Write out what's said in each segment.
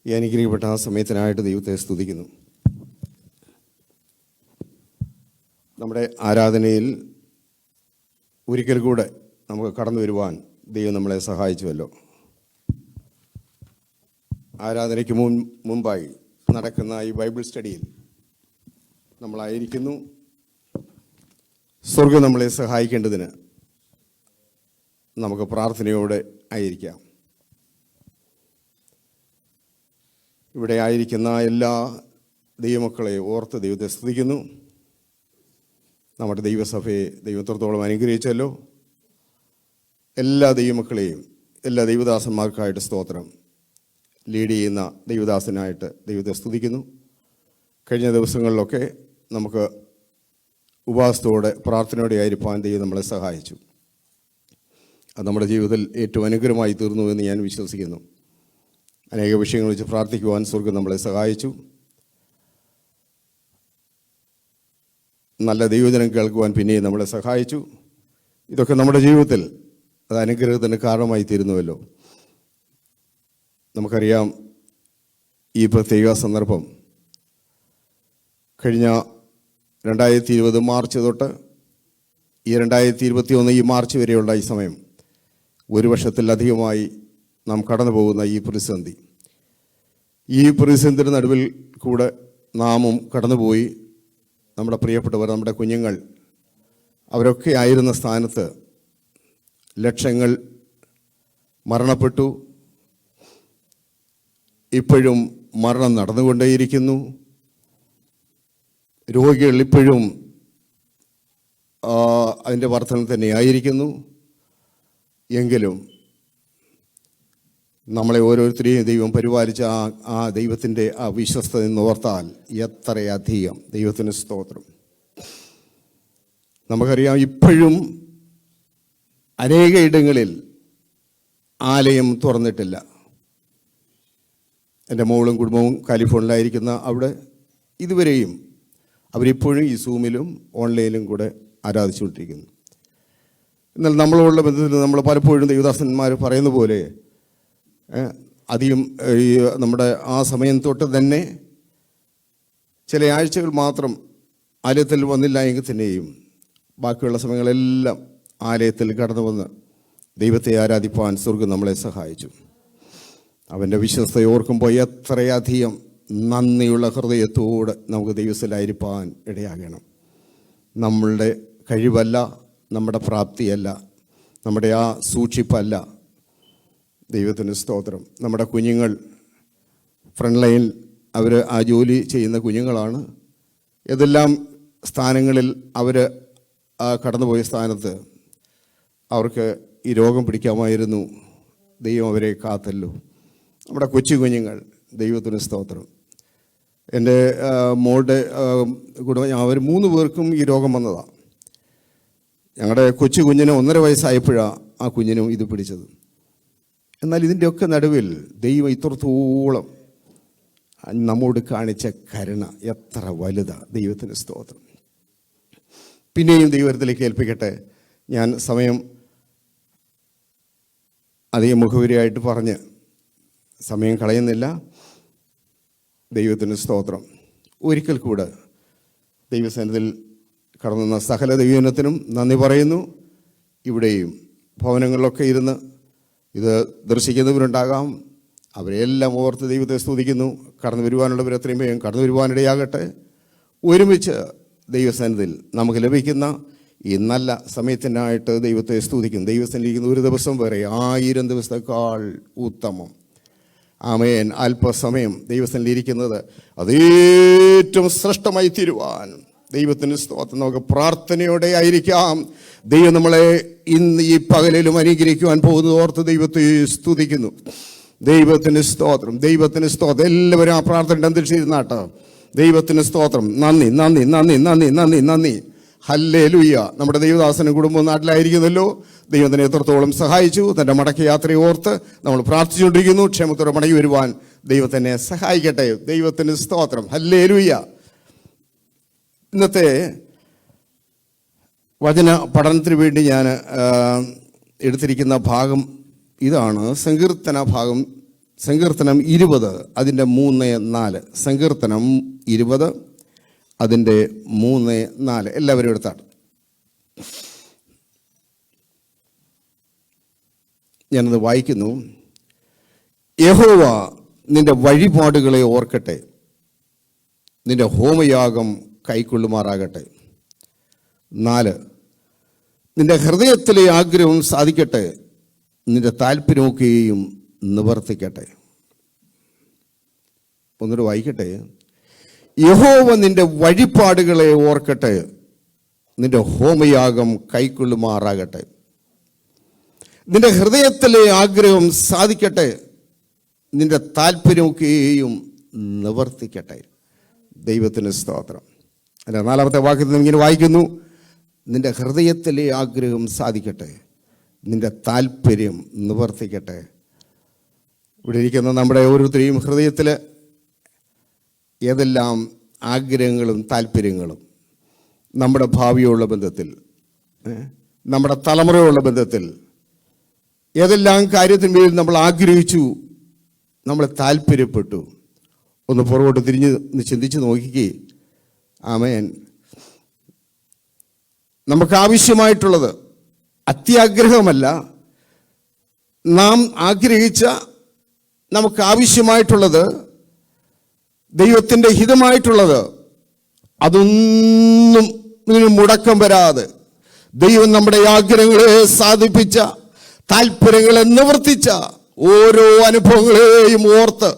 ഈ അനുഗ്രഹിക്കപ്പെട്ട ആ സമയത്തിനായിട്ട് ദൈവത്തെ സ്തുതിക്കുന്നു. നമ്മുടെ ആരാധനയിൽ ഒരിക്കൽ കൂടെ നമുക്ക് കടന്നു വരുവാൻ ദൈവം നമ്മളെ സഹായിച്ചുവല്ലോ. ആരാധനയ്ക്ക് മുമ്പായി നടക്കുന്ന ഈ ബൈബിൾ സ്റ്റഡിയിൽ നമ്മളായിരിക്കുന്നു. സ്വർഗം നമ്മളെ സഹായിക്കേണ്ടതിന് നമുക്ക് പ്രാർത്ഥനയോടെ ആയിരിക്കാം. ഇവിടെ ആയിരിക്കുന്ന എല്ലാ ദൈവമക്കളെ ഓർത്ത് ദൈവത്തെ സ്തുതിക്കുന്നു. നമ്മുടെ ദൈവസഭയെ ദൈവത്തോളം അനുഗ്രഹിച്ചല്ലോ. എല്ലാ ദൈവമക്കളെയും എല്ലാ ദൈവദാസന്മാർക്കായിട്ട് സ്തോത്രം. ലീഡ് ചെയ്യുന്ന ദൈവദാസനായിട്ട് ദൈവത്തെ സ്തുതിക്കുന്നു. കഴിഞ്ഞ ദിവസങ്ങളിലൊക്കെ നമുക്ക് ഉപവാസത്തോടെ പ്രാർത്ഥനയോടെ ആയിരിക്കാൻ ദൈവം നമ്മളെ സഹായിച്ചു. അത് നമ്മുടെ ജീവിതത്തിൽ ഏറ്റവും അനുഗ്രഹമായി തീർന്നു എന്ന് ഞാൻ വിശ്വസിക്കുന്നു. അനേക വിഷയങ്ങൾ വെച്ച് പ്രാർത്ഥിക്കുവാൻ സ്വർഗം നമ്മളെ സഹായിച്ചു. നല്ല ദൈവജനം കേൾക്കുവാൻ പിന്നെയും നമ്മളെ സഹായിച്ചു. ഇതൊക്കെ നമ്മുടെ ജീവിതത്തിൽ അത് അനുഗ്രഹത്തിന് കാരണമായി തീരുന്നുവല്ലോ. നമുക്കറിയാം, ഈ പ്രത്യേക സന്ദർഭം കഴിഞ്ഞ 2020 മാർച്ച് തൊട്ട് ഈ 2021 ഈ മാർച്ച് വരെയുള്ള ഈ സമയം, ഒരു വർഷത്തിലധികമായി നാം കടന്നു പോകുന്ന ഈ പ്രതിസന്ധി, ഈ പ്രതിസന്ധിയുടെ നടുവിൽ കൂടെ നാമും കടന്നുപോയി. നമ്മുടെ പ്രിയപ്പെട്ടവർ, നമ്മുടെ കുഞ്ഞുങ്ങൾ, അവരൊക്കെ ആയിരുന്ന സ്ഥാനത്ത് ലക്ഷങ്ങൾ മരണപ്പെട്ടു. ഇപ്പോഴും മരണം നടന്നുകൊണ്ടേയിരിക്കുന്നു. രോഗികൾ ഇപ്പോഴും അതിൻ്റെ വർധന തന്നെയായിരിക്കുന്നു. എങ്കിലും നമ്മളെ ഓരോരുത്തരെയും ദൈവം പരിപാലിച്ച ആ ദൈവത്തിൻ്റെ ആ വിശ്വസ്തത എന്ന് ഓർത്താൽ എത്രയധികം ദൈവത്തിന് സ്തോത്രം. നമുക്കറിയാം, ഇപ്പോഴും അനേക ഇടങ്ങളിൽ ആലയം തുറന്നിട്ടില്ല. എൻ്റെ മോളും കുടുംബവും കാലിഫോർണിയയിലായിരിക്കുന്ന അവിടെ ഇതുവരെയും അവരിപ്പോഴും ഈ സൂമിലും ഓൺലൈനിലും കൂടെ ആരാധിച്ചുകൊണ്ടിരിക്കുന്നു. എന്നാൽ നമ്മളുള്ള ബന്ധത്തിൽ നമ്മൾ പലപ്പോഴും ദൈവദാസന്മാർ പറയുന്ന പോലെ അധികം ഈ നമ്മുടെ ആ സമയം തൊട്ട് തന്നെ ചില ആഴ്ചകൾ മാത്രം ആലയത്തിൽ വന്നില്ല എങ്കിൽ തന്നെയും ബാക്കിയുള്ള സമയങ്ങളെല്ലാം ആലയത്തിൽ കടന്നു വന്ന് ദൈവത്തെ ആരാധിപ്പാൻ സ്വർഗം നമ്മളെ സഹായിച്ചു. അവൻ്റെ വിശ്വസ്തയെ ഓർക്കുമ്പോൾ എത്രയധികം നന്ദിയുള്ള ഹൃദയത്തോട് നമുക്ക് ദൈവത്തിലായിരിക്കാൻ ഇടയാകണം. നമ്മളുടെ കഴിവല്ല, നമ്മുടെ പ്രാപ്തിയല്ല, നമ്മുടെ ആ സൂക്ഷിപ്പല്ല. ദൈവത്തിന് സ്തോത്രം. നമ്മുടെ കുഞ്ഞുങ്ങൾ ഫ്രണ്ട് ലൈനിൽ അവർ ആ ജോലി ചെയ്യുന്ന കുഞ്ഞുങ്ങളാണ്. ഏതെല്ലാം സ്ഥാനങ്ങളിൽ അവർ കടന്നുപോയ സ്ഥാനത്ത് അവർക്ക് ഈ രോഗം പിടിക്കാമായിരുന്നു. ദൈവം അവരെ കാത്തല്ലോ. നമ്മുടെ കൊച്ചു കുഞ്ഞുങ്ങൾ, ദൈവത്തിന് സ്തോത്രം. എൻ്റെ മോളുടെ കുടുംബം, അവർ 3 പേർക്കും ഈ രോഗം വന്നതാണ്. ഞങ്ങളുടെ കൊച്ചു കുഞ്ഞിന് 1.5 വയസ്സായപ്പോഴാണ് ആ കുഞ്ഞിനും ഇത് പിടിച്ചത്. എന്നാൽ ഇതിൻ്റെയൊക്കെ നടുവിൽ ദൈവം ഇത്രത്തോളം നമ്മോട് കാണിച്ച കരുണ എത്ര വലുതാണ്. ദൈവത്തിന് സ്തോത്രം. പിന്നെയും ദൈവത്തിലേക്ക് ഏൽപ്പിക്കട്ടെ. ഞാൻ സമയം അധികം മുഖവരിയായിട്ട് പറഞ്ഞ് സമയം കളയുന്നില്ല. ദൈവത്തിന് സ്തോത്രം. ഒരിക്കൽ കൂടെ ദൈവസന്നിധിയിൽ കടന്നുവന്ന സകല ദൈവജനത്തിനും നന്ദി പറയുന്നു. ഇവിടെയും ഭവനങ്ങളിലൊക്കെ ഇരുന്ന് ഇത് ദർശിക്കുന്നവരുണ്ടാകാം. അവരെല്ലാം ഓർത്ത് ദൈവത്തെ സ്തുതിക്കുന്നു. കടന്നു വരുവാനുള്ളവർ എത്രയും വേഗം കടന്നു വരുവാനിടയാകട്ടെ. ഒരുമിച്ച് ദൈവസന്നിധിയിൽ നമുക്ക് ലഭിക്കുന്ന ഈ നല്ല സമയത്തിനായിട്ട് ദൈവത്തെ സ്തുതിക്കുന്നു. ദൈവസന്നിധിക്കുന്ന ഒരു ദിവസം വരെ 1000 ദിവസത്തേക്കാൾ ഉത്തമം. ആമേൻ. അല്പസമയം ദൈവസന്നിധിയിരിക്കുന്നത് അതേറ്റവും ശ്രേഷ്ഠമായി തീരുവാൻ ദൈവത്തിന് സ്തോത്രം. നമുക്ക് പ്രാർത്ഥനയോടെ ആയിരിക്കാം. ദൈവം നമ്മളെ ഇന്ന് ഈ പകലിലും അനുഗ്രഹിക്കുവാൻ പോകുന്നത് ഓർത്ത് ദൈവത്തെ സ്തുതിക്കുന്നു. ദൈവത്തിന് സ്തോത്രം. ദൈവത്തിന് സ്തോത്രം. എല്ലാവരും ആ പ്രാർത്ഥന അന്തരീക്ഷിച്ചിരുന്നാട്ടോ. ദൈവത്തിന് സ്തോത്രം. നന്ദി നന്ദി നന്ദി നന്ദി നന്ദി നന്ദി. ഹല്ലേലൂയ. നമ്മുടെ ദൈവദാസനും കുടുംബവും നാട്ടിലായിരിക്കുന്നല്ലോ. ദൈവത്തിനെ എത്രത്തോളം സഹായിച്ചു. തൻ്റെ മടക്ക യാത്രയെ ഓർത്ത് നമ്മൾ പ്രാർത്ഥിച്ചുകൊണ്ടിരിക്കുന്നു. ക്ഷേമത്തോടെ മടങ്ങി വരുവാൻ ദൈവത്തിനെ സഹായിക്കട്ടെ. ദൈവത്തിന് സ്തോത്രം. ഹല്ലേലൂയ. ഇന്നത്തെ വചന പഠനത്തിന് വേണ്ടി ഞാൻ എടുത്തിരിക്കുന്ന ഭാഗം ഇതാണ്. സങ്കീർത്തന ഭാഗം സങ്കീർത്തനം 20 അതിൻ്റെ 3-4. സങ്കീർത്തനം 20 അതിൻ്റെ 3-4. എല്ലാവരും എടുത്താണ്. ഞാനത് വായിക്കുന്നു. യഹോവ നിന്റെ വഴിപാടുകളെ ഓർക്കട്ടെ, നിന്റെ ഹോമയാഗം കൈക്കൊള്ളുമാറാകട്ടെ. 4, നിന്റെ ഹൃദയത്തിലെ ആഗ്രഹം സാധിക്കട്ടെ, നിന്റെ താല്പര്യമൊക്കെയും നിവർത്തിക്കട്ടെ. ഒന്നുകൂടെ വായിക്കട്ടെ. യഹോവ നിന്റെ വഴിപാടുകളെ ഓർക്കട്ടെ, നിന്റെ ഹോമയാഗം കൈക്കൊള്ളുമാറാകട്ടെ, നിന്റെ ഹൃദയത്തിലെ ആഗ്രഹം സാധിക്കട്ടെ, നിന്റെ താല്പര്യമൊക്കെയും നിവർത്തിക്കട്ടെ. ദൈവത്തിന് സ്തോത്രം. അതിൻ്റെ 4-ാമത്തെ വാക്യത്തിൽ ഇങ്ങനെ വായിക്കുന്നു, നിന്റെ ഹൃദയത്തിലെ ആഗ്രഹം സാധിക്കട്ടെ, നിന്റെ താല്പര്യം നിവർത്തിക്കട്ടെ. ഇവിടെ ഇരിക്കുന്ന നമ്മുടെ ഓരോരുത്തരെയും ഹൃദയത്തിൽ ഏതെല്ലാം ആഗ്രഹങ്ങളും താല്പര്യങ്ങളും നമ്മുടെ ഭാവിയുള്ള ബന്ധത്തിൽ, നമ്മുടെ തലമുറയുള്ള ബന്ധത്തിൽ ഏതെല്ലാം കാര്യത്തിന്മേൽ നമ്മൾ ആഗ്രഹിച്ചു, നമ്മൾ താല്പര്യപ്പെട്ടു, ഒന്ന് പുറകോട്ട് തിരിഞ്ഞ് ചിന്തിച്ച് നോക്കിക്കേ. ആമേൻ. നമുക്ക് ആവശ്യമായിട്ടുള്ളത് അത്യാഗ്രഹമല്ല, നാം ആഗ്രഹിച്ച നമുക്ക് ആവശ്യമായിട്ടുള്ളത്, ദൈവത്തിൻ്റെ ഹിതമായിട്ടുള്ളത്, അതൊന്നും ഇതിന് മുടക്കം വരാതെ ദൈവം നമ്മുടെ ആഗ്രഹങ്ങളെ സാധിപ്പിച്ച, താല്പര്യങ്ങളെ നിവർത്തിച്ച ഓരോ അനുഭവങ്ങളെയും ഓർത്ത്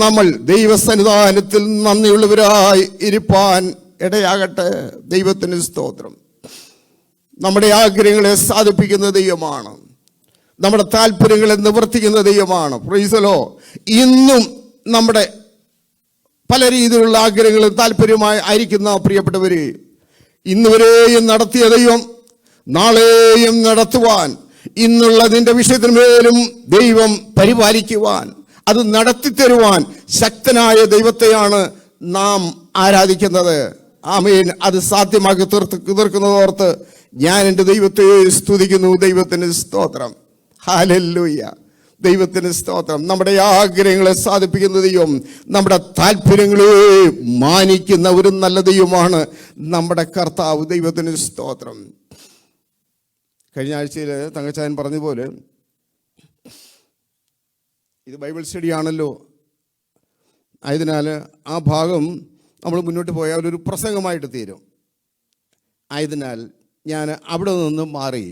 നമ്മൾ ദൈവസന്നിധാനത്തിൽ നന്ദിയുള്ളവരായി ഇരിപ്പാൻ ഇടയാകട്ടെ. ദൈവത്തിന് സ്തോത്രം. നമ്മുടെ ആഗ്രഹങ്ങളെ സാധിപ്പിക്കുന്ന ദൈവമാണ്, നമ്മുടെ താല്പര്യങ്ങളെ നിവർത്തിക്കുന്ന ദൈവമാണ്. Price the Lord. ഇന്നും നമ്മുടെ പല രീതിയിലുള്ള ആഗ്രഹങ്ങളും താല്പര്യമായി ആയിരിക്കുന്ന പ്രിയപ്പെട്ടവരെ, ഇന്നുവരെയും നടത്തിയ ദൈവം നാളെയും നടത്തുവാൻ, ഇന്നുള്ള നിന്റെ വിഷയത്തിന്മേലും ദൈവം പരിപാലിക്കുവാൻ, അത് നടത്തിത്തരുവാൻ ശക്തനായ ദൈവത്തെയാണ് നാം ആരാധിക്കുന്നത്. ആമേൻ. അത് സാധ്യമാക്കി തീർക്കുന്നതോർത്ത് ഞാൻ എൻ്റെ ദൈവത്തെ സ്തുതിക്കുന്നു. ദൈവത്തിന് സ്തോത്രം. ഹല്ലേലൂയ. ദൈവത്തിന് സ്തോത്രം. നമ്മുടെ ആഗ്രഹങ്ങളെ സാധിപ്പിക്കുന്ന ദൈവം, നമ്മുടെ താല്പര്യങ്ങളെ മാനിക്കുന്ന ഒരു നല്ല ദൈവമാണ് നമ്മുടെ കർത്താവ്. ദൈവത്തിന് സ്തോത്രം. കഴിഞ്ഞ ആഴ്ചയിൽ തങ്കച്ചായൻ പറഞ്ഞതുപോലെ ഇത് ബൈബിൾ സ്റ്റഡിയാണല്ലോ, ആയതിനാൽ ആ ഭാഗം നമ്മൾ മുന്നോട്ട് പോയാൽ ഒരു പ്രസംഗമായിട്ട് തീരും. ആയതിനാൽ ഞാൻ അവിടെ നിന്ന് മാറി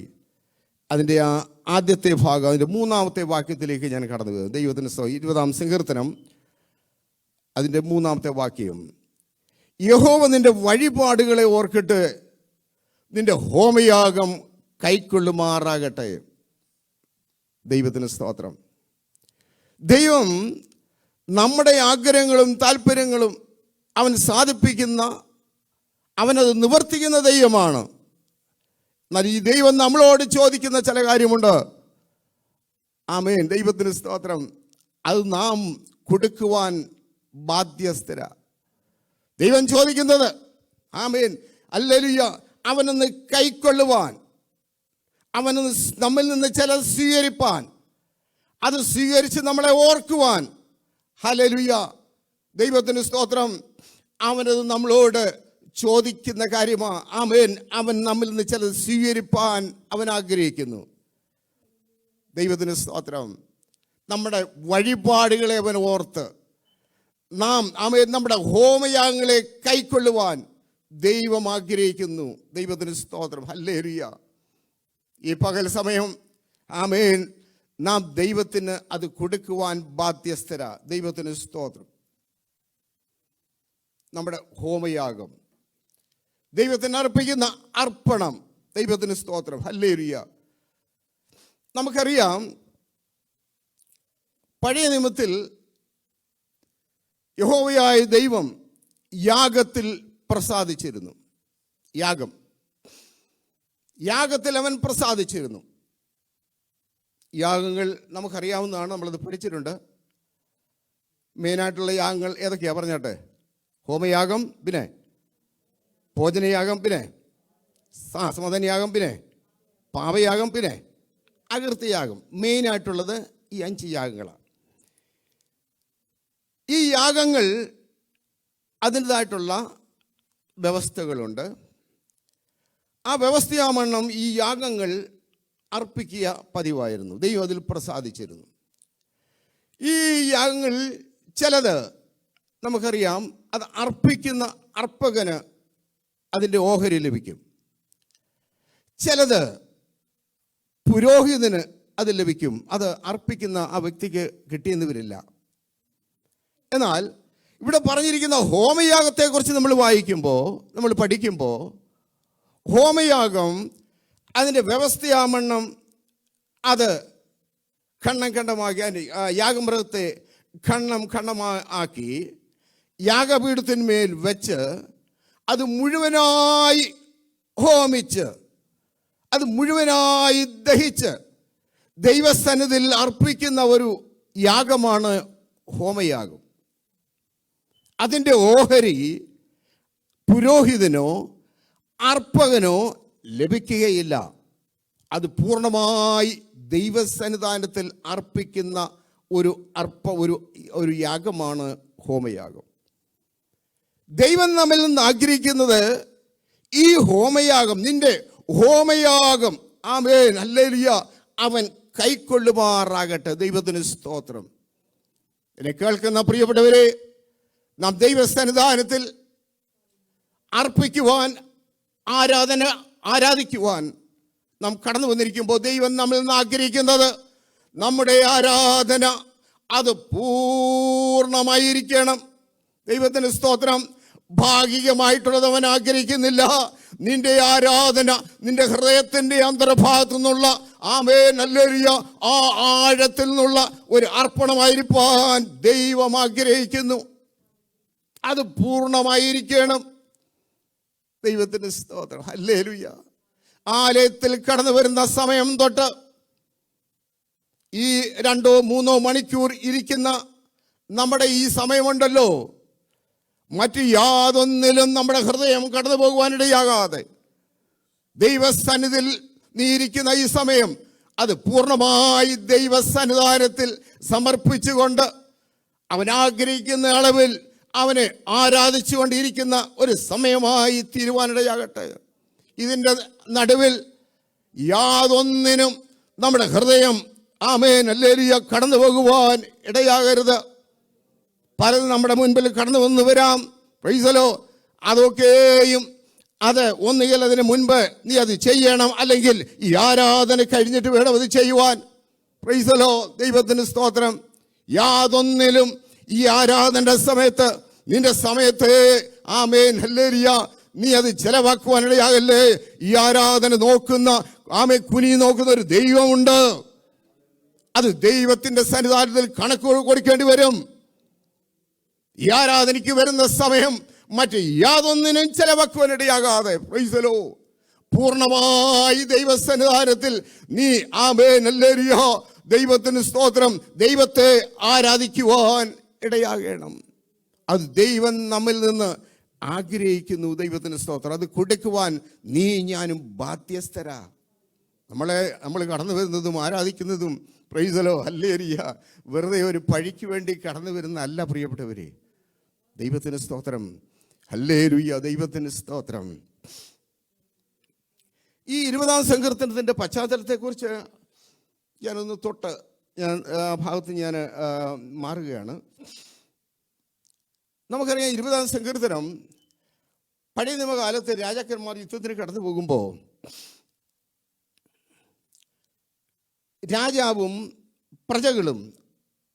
അതിൻ്റെ ആ ആദ്യത്തെ ഭാഗം, അതിൻ്റെ 3-ാമത്തെ വാക്യത്തിലേക്ക് ഞാൻ കടന്നു പോകുന്നത്. ദൈവത്തിന് 20-ാം സങ്കീർത്തനം അതിൻ്റെ 3-ാമത്തെ വാക്യം. യഹോവ നിന്റെ വഴിപാടുകളെ ഓർക്കിട്ട് നിന്റെ ഹോമയാഗം കൈക്കൊള്ളുമാറാകട്ടെ. ദൈവത്തിന് സ്തോത്രം. ദൈവം നമ്മുടെ ആഗ്രഹങ്ങളും താല്പര്യങ്ങളും അവൻ സാധിപ്പിക്കുന്ന, അവനത് നിവർത്തിക്കുന്ന ദൈവമാണ്. എന്നാൽ ഈ ദൈവം നമ്മളോട് ചോദിക്കുന്ന ചില കാര്യമുണ്ട്. ആമേൻ. ദൈവത്തിന് സ്തോത്രം. അത് നാം കൊടുക്കുവാൻ ബാധ്യസ്ഥര. ദൈവം ചോദിക്കുന്നത്, ആമേൻ, ഹല്ലേലൂയ, അവനൊന്ന് കൈക്കൊള്ളുവാൻ, അവനൊന്ന് നമ്മിൽ നിന്ന് ചില സ്വീകരിപ്പാൻ, അത് സ്വീകരിച്ച് നമ്മളെ ഓർക്കുവാൻ. ഹല്ലേലൂയ. ദൈവത്തിന് സ്തോത്രം. അവനത് നമ്മളോട് ചോദിക്കുന്ന കാര്യമാണ്. ആമേൻ. അവൻ നമ്മിൽ നിന്ന് ചിലത് സ്വീകരിപ്പാൻ അവൻ ആഗ്രഹിക്കുന്നു. ദൈവത്തിന് സ്തോത്രം. നമ്മുടെ വഴിപാടുകളെ അവൻ ഓർത്ത് നാം, ആമേൻ, നമ്മുടെ ഹോമയാഗങ്ങളെ കൈക്കൊള്ളുവാൻ ദൈവം ആഗ്രഹിക്കുന്നു. ദൈവത്തിന് സ്തോത്രം. ഹല്ലേലൂയ. ഈ പകൽ സമയം, ആമേൻ, നാം ദൈവത്തിന് അത് കൊടുക്കുവാൻ ബാധ്യസ്ഥര. ദൈവത്തിന് സ്തോത്രം. നമ്മുടെ ഹോമയാഗം, ദൈവത്തിന് അർപ്പിക്കുന്ന അർപ്പണം. ദൈവത്തിന് സ്തോത്രം. ഹല്ലേലൂയ. നമുക്കറിയാം, പഴയ നിയമത്തിൽ യഹോവയായ ദൈവം യാഗത്തിൽ പ്രസാദിച്ചിരുന്നു. യാഗത്തിൽ അവൻ പ്രസാദിച്ചിരുന്നു. യാഗങ്ങൾ നമുക്കറിയാവുന്നതാണ്, നമ്മളത് പഠിച്ചിട്ടുണ്ട്. മെയിനായിട്ടുള്ള യാഗങ്ങൾ ഏതൊക്കെയാണ് പറഞ്ഞാട്ടെ? ഹോമയാഗം, പിന്നെ ഭോജനയാഗം, പിന്നെ സമാധാനയാഗം, പിന്നെ പാപയാഗം, പിന്നെ അകൃത്യയാഗം. മെയിനായിട്ടുള്ളത് ഈ 5 യാഗങ്ങളാണ്. ഈ യാഗങ്ങൾ അതിൻ്റെതായിട്ടുള്ള വ്യവസ്ഥകളുണ്ട്. ആ വ്യവസ്ഥയാവണ്ണം ഈ യാഗങ്ങൾ അർപ്പിക്കുക പതിവായിരുന്നു. ദൈവം അതിൽ പ്രസാദിച്ചിരുന്നു. ഈ യാഗങ്ങൾ ചിലത് നമുക്കറിയാം, അത് അർപ്പിക്കുന്ന അർപ്പകന് അതിൻ്റെ ഓഹരി ലഭിക്കും. ചിലത് പുരോഹിതന് അത് ലഭിക്കും. അത് അർപ്പിക്കുന്ന ആ വ്യക്തിക്ക് കിട്ടിയെന്ന് വരില്ല. എന്നാൽ ഇവിടെ പറഞ്ഞിരിക്കുന്ന ഹോമയാഗത്തെക്കുറിച്ച് നമ്മൾ വായിക്കുമ്പോൾ, നമ്മൾ പഠിക്കുമ്പോൾ, ഹോമയാഗം അതിൻ്റെ വ്യവസ്ഥയാവണ്ണം അത് ഖണ്ഡം ഖണ്ഡമാക്കി, യാഗമൃഗത്തെ ഖണ്ഡമാക്കി യാഗപീഠത്തിന്മേൽ വെച്ച് അത് മുഴുവനായി ഹോമിച്ച്, അത് മുഴുവനായി ദഹിച്ച് ദൈവസന്നിധിയിൽ അർപ്പിക്കുന്ന ഒരു യാഗമാണ് ഹോമയാഗം. അതിൻ്റെ ഓഹരി പുരോഹിതനോ അർപ്പകനോ ലഭിക്കുകയില്ല. അത് പൂർണ്ണമായി ദൈവസന്നിധാനത്തിൽ അർപ്പിക്കുന്ന ഒരു യാഗമാണ് ഹോമയാഗം. ദൈവം നമ്മിൽ നിന്ന് ആഗ്രഹിക്കുന്നത് ഈ ഹോമയാഗം, നിന്റെ ഹോമയാഗം, ആമേൻ ഹല്ലേലൂയ, അവൻ കൈക്കൊള്ളുമാറാകട്ടെ. ദൈവത്തിന് സ്തോത്രം. എന്നെ കേൾക്കുന്ന പ്രിയപ്പെട്ടവരെ, നാം ദൈവസന്നിധാനത്തിൽ അർപ്പിക്കുവാൻ, ആരാധിക്കുവാൻ നാം കടന്നു വന്നിരിക്കുമ്പോൾ ദൈവം നമ്മിൽ നിന്ന് ആഗ്രഹിക്കുന്നത് നമ്മുടെ ആരാധന അത് പൂർണ്ണമായിരിക്കണം. ദൈവത്തിന് സ്തോത്രം. ഭാഗികമായിട്ടുള്ളത് അവൻ ആഗ്രഹിക്കുന്നില്ല. നിന്റെ ആരാധന നിന്റെ ഹൃദയത്തിൻ്റെ അന്തർഭാഗത്തു നിന്നുള്ള, ആമേൻ ഹല്ലേലൂയ, ആ ആഴത്തിൽ നിന്നുള്ള ഒരു അർപ്പണമായിരിക്കാൻ ദൈവം ആഗ്രഹിക്കുന്നു. അത് പൂർണ്ണമായിരിക്കണം. ദൈവത്തിന് സ്തോത്രം. ഹല്ലേലൂയ. ആലയത്തിൽ കടന്നു വരുന്ന സമയം തൊട്ട് ഈ 2-3 മണിക്കൂർ ഇരിക്കുന്ന നമ്മുടെ ഈ സമയമുണ്ടല്ലോ, മറ്റു യാതൊന്നിലും നമ്മുടെ ഹൃദയം കടന്നു പോകുവാനിടയാകാതെ ദൈവസന്നിധിയിൽ നീ ഇരിക്കുന്ന ഈ സമയം അത് പൂർണ്ണമായി ദൈവസന്നിധാനത്തിൽ സമർപ്പിച്ചുകൊണ്ട് അവൻ ആഗ്രഹിക്കുന്ന അളവിൽ അവനെ ആരാധിച്ചുകൊണ്ടിരിക്കുന്ന ഒരു സമയമായി തീരുവാനിടയാകട്ടെ. ഇതിൻ്റെ നടുവിൽ യാതൊന്നിനും നമ്മുടെ ഹൃദയം, ആമേൻ ഹല്ലേലൂയ, കടന്നു പോകുവാൻ ഇടയാകരുത്. പലതും നമ്മുടെ മുൻപിൽ കടന്നു വന്നു വരാം. പ്രൈസലോ. അതൊക്കെയും അത് ഒന്നുകിൽ അതിന് മുൻപ് നീ അത് ചെയ്യണം, അല്ലെങ്കിൽ ഈ ആരാധന കഴിഞ്ഞിട്ട് വേണം അത് ചെയ്യുവാൻ. പ്രൈസലോ. ദൈവത്തിന് സ്തോത്രം. യാതൊന്നിലും ഈ ആരാധന സമയത്ത് നിന്റെ സമയത്തെ, ആമേൻ ഹല്ലേലൂയ, നീ അത് ചെലവാക്കുവാനിടയാകല്ലേ. ഈ ആരാധന നോക്കുന്ന, കുനി നോക്കുന്ന ഒരു ദൈവമുണ്ട്. അത് ദൈവത്തിന്റെ സന്നിധാനത്തിൽ കണക്ക് കൊടുക്കേണ്ടി വരും. ഈ ആരാധനയ്ക്ക് വരുന്ന സമയം മറ്റ് യാതൊന്നിനും ചെലവാക്കുവാനിടയാകാതെ, പ്രൈസലോ, പൂർണ്ണമായി ദൈവസന്നിധാനത്തിൽ നീ, ആമേൻ ഹല്ലേലൂയ, ദൈവത്തിന് സ്തോത്രം, ദൈവത്തെ ആരാധിക്കുവാൻ ഇടയാകണം. അത് ദൈവം നമ്മിൽ നിന്ന് ആഗ്രഹിക്കുന്നു. ദൈവത്തിന് സ്തോത്രം. അത് കൊടുക്കുവാൻ നീ ഞാനും ബാധ്യസ്ഥരാ. നമ്മൾ കടന്നു വരുന്നതും ആരാധിക്കുന്നതും, പ്രൈസലോ ഹല്ലേലൂയ, വെറുതെ ഒരു പഴിക്ക് വേണ്ടി കടന്നു വരുന്ന അല്ല പ്രിയപ്പെട്ടവരെ. ദൈവത്തിന് സ്തോത്രം. ഹല്ലേലൂയ. ദൈവത്തിന് സ്തോത്രം. ഈ 20-ാം സങ്കീർത്തനത്തിൻ്റെ പശ്ചാത്തലത്തെക്കുറിച്ച് ഞാനൊന്ന് ഭാഗത്ത് ഞാൻ മാറുകയാണ്. നമുക്കറിയാം, 20-ാം സങ്കീർത്തനം പഴയ നിയമകാലത്ത് രാജാക്കന്മാർ യുദ്ധത്തിന് കടന്നു പോകുമ്പോൾ രാജാവും പ്രജകളും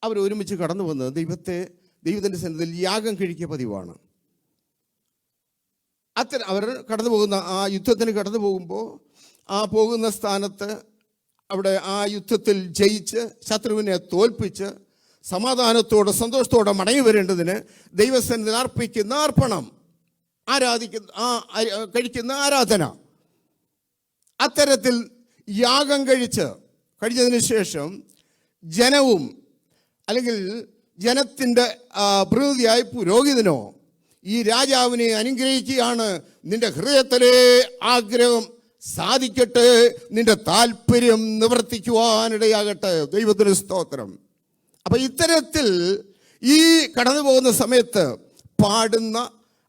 അവർ ഒരുമിച്ച് കടന്നു വന്ന് ദൈവത്തിൻ്റെ സന്നിധിയിൽ യാഗം കഴിക്കുക പതിവാണ്. അവർ കടന്നു പോകുന്ന ആ യുദ്ധത്തിന് കടന്നു പോകുമ്പോൾ ആ പോകുന്ന സ്ഥാനത്ത് അവിടെ ആ യുദ്ധത്തിൽ ജയിച്ച് ശത്രുവിനെ തോൽപ്പിച്ച് സമാധാനത്തോടെ സന്തോഷത്തോടെ മടങ്ങി വരേണ്ടതിന് ദൈവസന്നിധിയിൽ അർപ്പിക്കുന്ന അർപ്പണം, കഴിക്കുന്ന ആരാധന, അത്തരത്തിൽ യാഗം കഴിഞ്ഞതിന് ശേഷം ജനവും അല്ലെങ്കിൽ ജനത്തിൻ്റെ പ്രതിനിധിയായ പുരോഹിതനോ ഈ രാജാവിനെ അനുഗ്രഹിക്കുകയാണ്. നിന്റെ ഹൃദയത്തിലെ ആഗ്രഹം സാധിക്കട്ടെ, നിന്റെ താല്പര്യം നിവർത്തിക്കുവാനിടയാകട്ടെ. ദൈവത്തിന് സ്തോത്രം. അപ്പം ഇത്തരത്തിൽ ഈ കടന്നു പോകുന്ന സമയത്ത് പാടുന്ന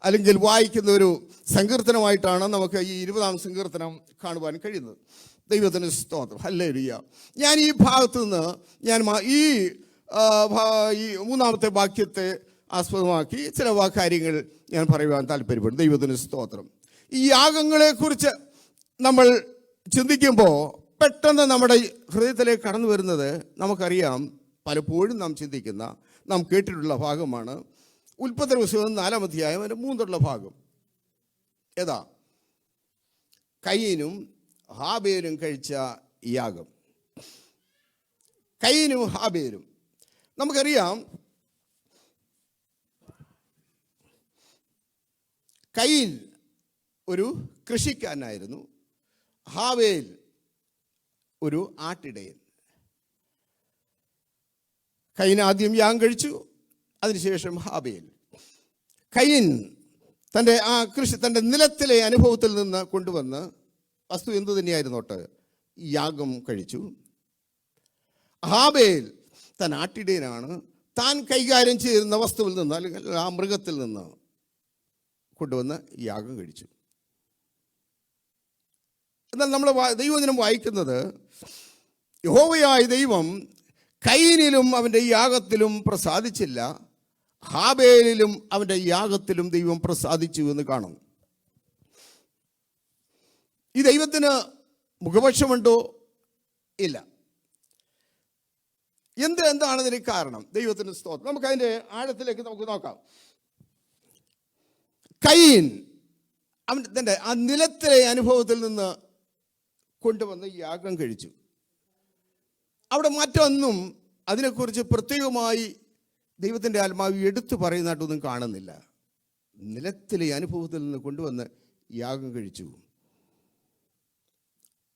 അല്ലെങ്കിൽ വായിക്കുന്ന ഒരു സങ്കീർത്തനമായിട്ടാണ് നമുക്ക് ഈ 20-ാം സങ്കീർത്തനം കാണുവാൻ കഴിയുന്നത്. ദൈവത്തിന് സ്തോത്രം, ഹല്ലേലൂയ. ഞാൻ ഈ ഭാഗത്തു നിന്ന് ഈ 3-ാമത്തെ വാക്യത്തെ ആസ്പദമാക്കി ചില കാര്യങ്ങൾ ഞാൻ പറയുവാൻ താല്പര്യപ്പെടും. ദൈവത്തിന് സ്തോത്രം. ഈ യാഗങ്ങളെക്കുറിച്ച് നമ്മൾ ചിന്തിക്കുമ്പോൾ പെട്ടെന്ന് നമ്മുടെ ഹൃദയത്തിലേക്ക് കടന്നു വരുന്നത് നമുക്കറിയാം. പലപ്പോഴും നാം ചിന്തിക്കുന്ന, നാം കേട്ടിട്ടുള്ള ഭാഗമാണ് ഉൽപ്പത്തി പുസ്തകം 4-ാം അധ്യായം 3 ഭാഗം. ഏതാ? കയീനും ഹാബേലും കഴിച്ച യാഗം. കയീനും ഹാബേലും നമുക്കറിയാം. കയീൻ ഒരു കൃഷിക്കാരനായിരുന്നു. ഹാബേൽ ഒരു ആട്ടിടയൻ. കയീൻ ആദ്യം യാഗം കഴിച്ചു, അതിനുശേഷം ഹാബേൽ. കയീൻ തൻ്റെ നിലത്തിലെ അനുഭവത്തിൽ നിന്ന് കൊണ്ടുവന്ന് വസ്തു എന്തു തന്നെയായിരുന്നോട്ടെ യാഗം കഴിച്ചു. ഹാബേൽ താൻ ആട്ടിടയനാണ്. താൻ കൈകാര്യം ചെയ്യുന്ന വസ്തുവിൽ നിന്ന് അല്ലെങ്കിൽ ആ മൃഗത്തിൽ നിന്ന് കൊണ്ടുവന്ന് യാഗം കഴിച്ചു. എന്നാൽ നമ്മൾ ദൈവവചനം വായിക്കുന്നത്, യഹോവയായ ദൈവം കയീനിലും അവൻ്റെ യാഗത്തിലും പ്രസാദിച്ചില്ല, ഹാബേലിലും അവൻ്റെ യാഗത്തിലും ദൈവം പ്രസാദിച്ചു എന്ന് കാണുന്നു. ഈ ദൈവത്തിന് മുഖപക്ഷമുണ്ടോ? ഇല്ല. എന്താണ് ഇതിന് കാരണം? ദൈവത്തിന് സ്തോത്രം. നമുക്കതിൻ്റെ ആഴത്തിലേക്ക് നമുക്ക് നോക്കാം. കയീൻ തൻ്റെ ആ നിലത്തിലെ അനുഭവത്തിൽ നിന്ന് കൊണ്ടുവന്ന് യാഗം കഴിച്ചു. അവിടെ മറ്റൊന്നും അതിനെക്കുറിച്ച് പ്രത്യേകമായി ദൈവത്തിൻ്റെ ആത്മാവ് എടുത്തു പറയുന്നതായിട്ടൊന്നും കാണുന്നില്ല. നിലത്തിലെ അനുഭവത്തിൽ നിന്ന് കൊണ്ടുവന്ന് യാഗം കഴിച്ചു.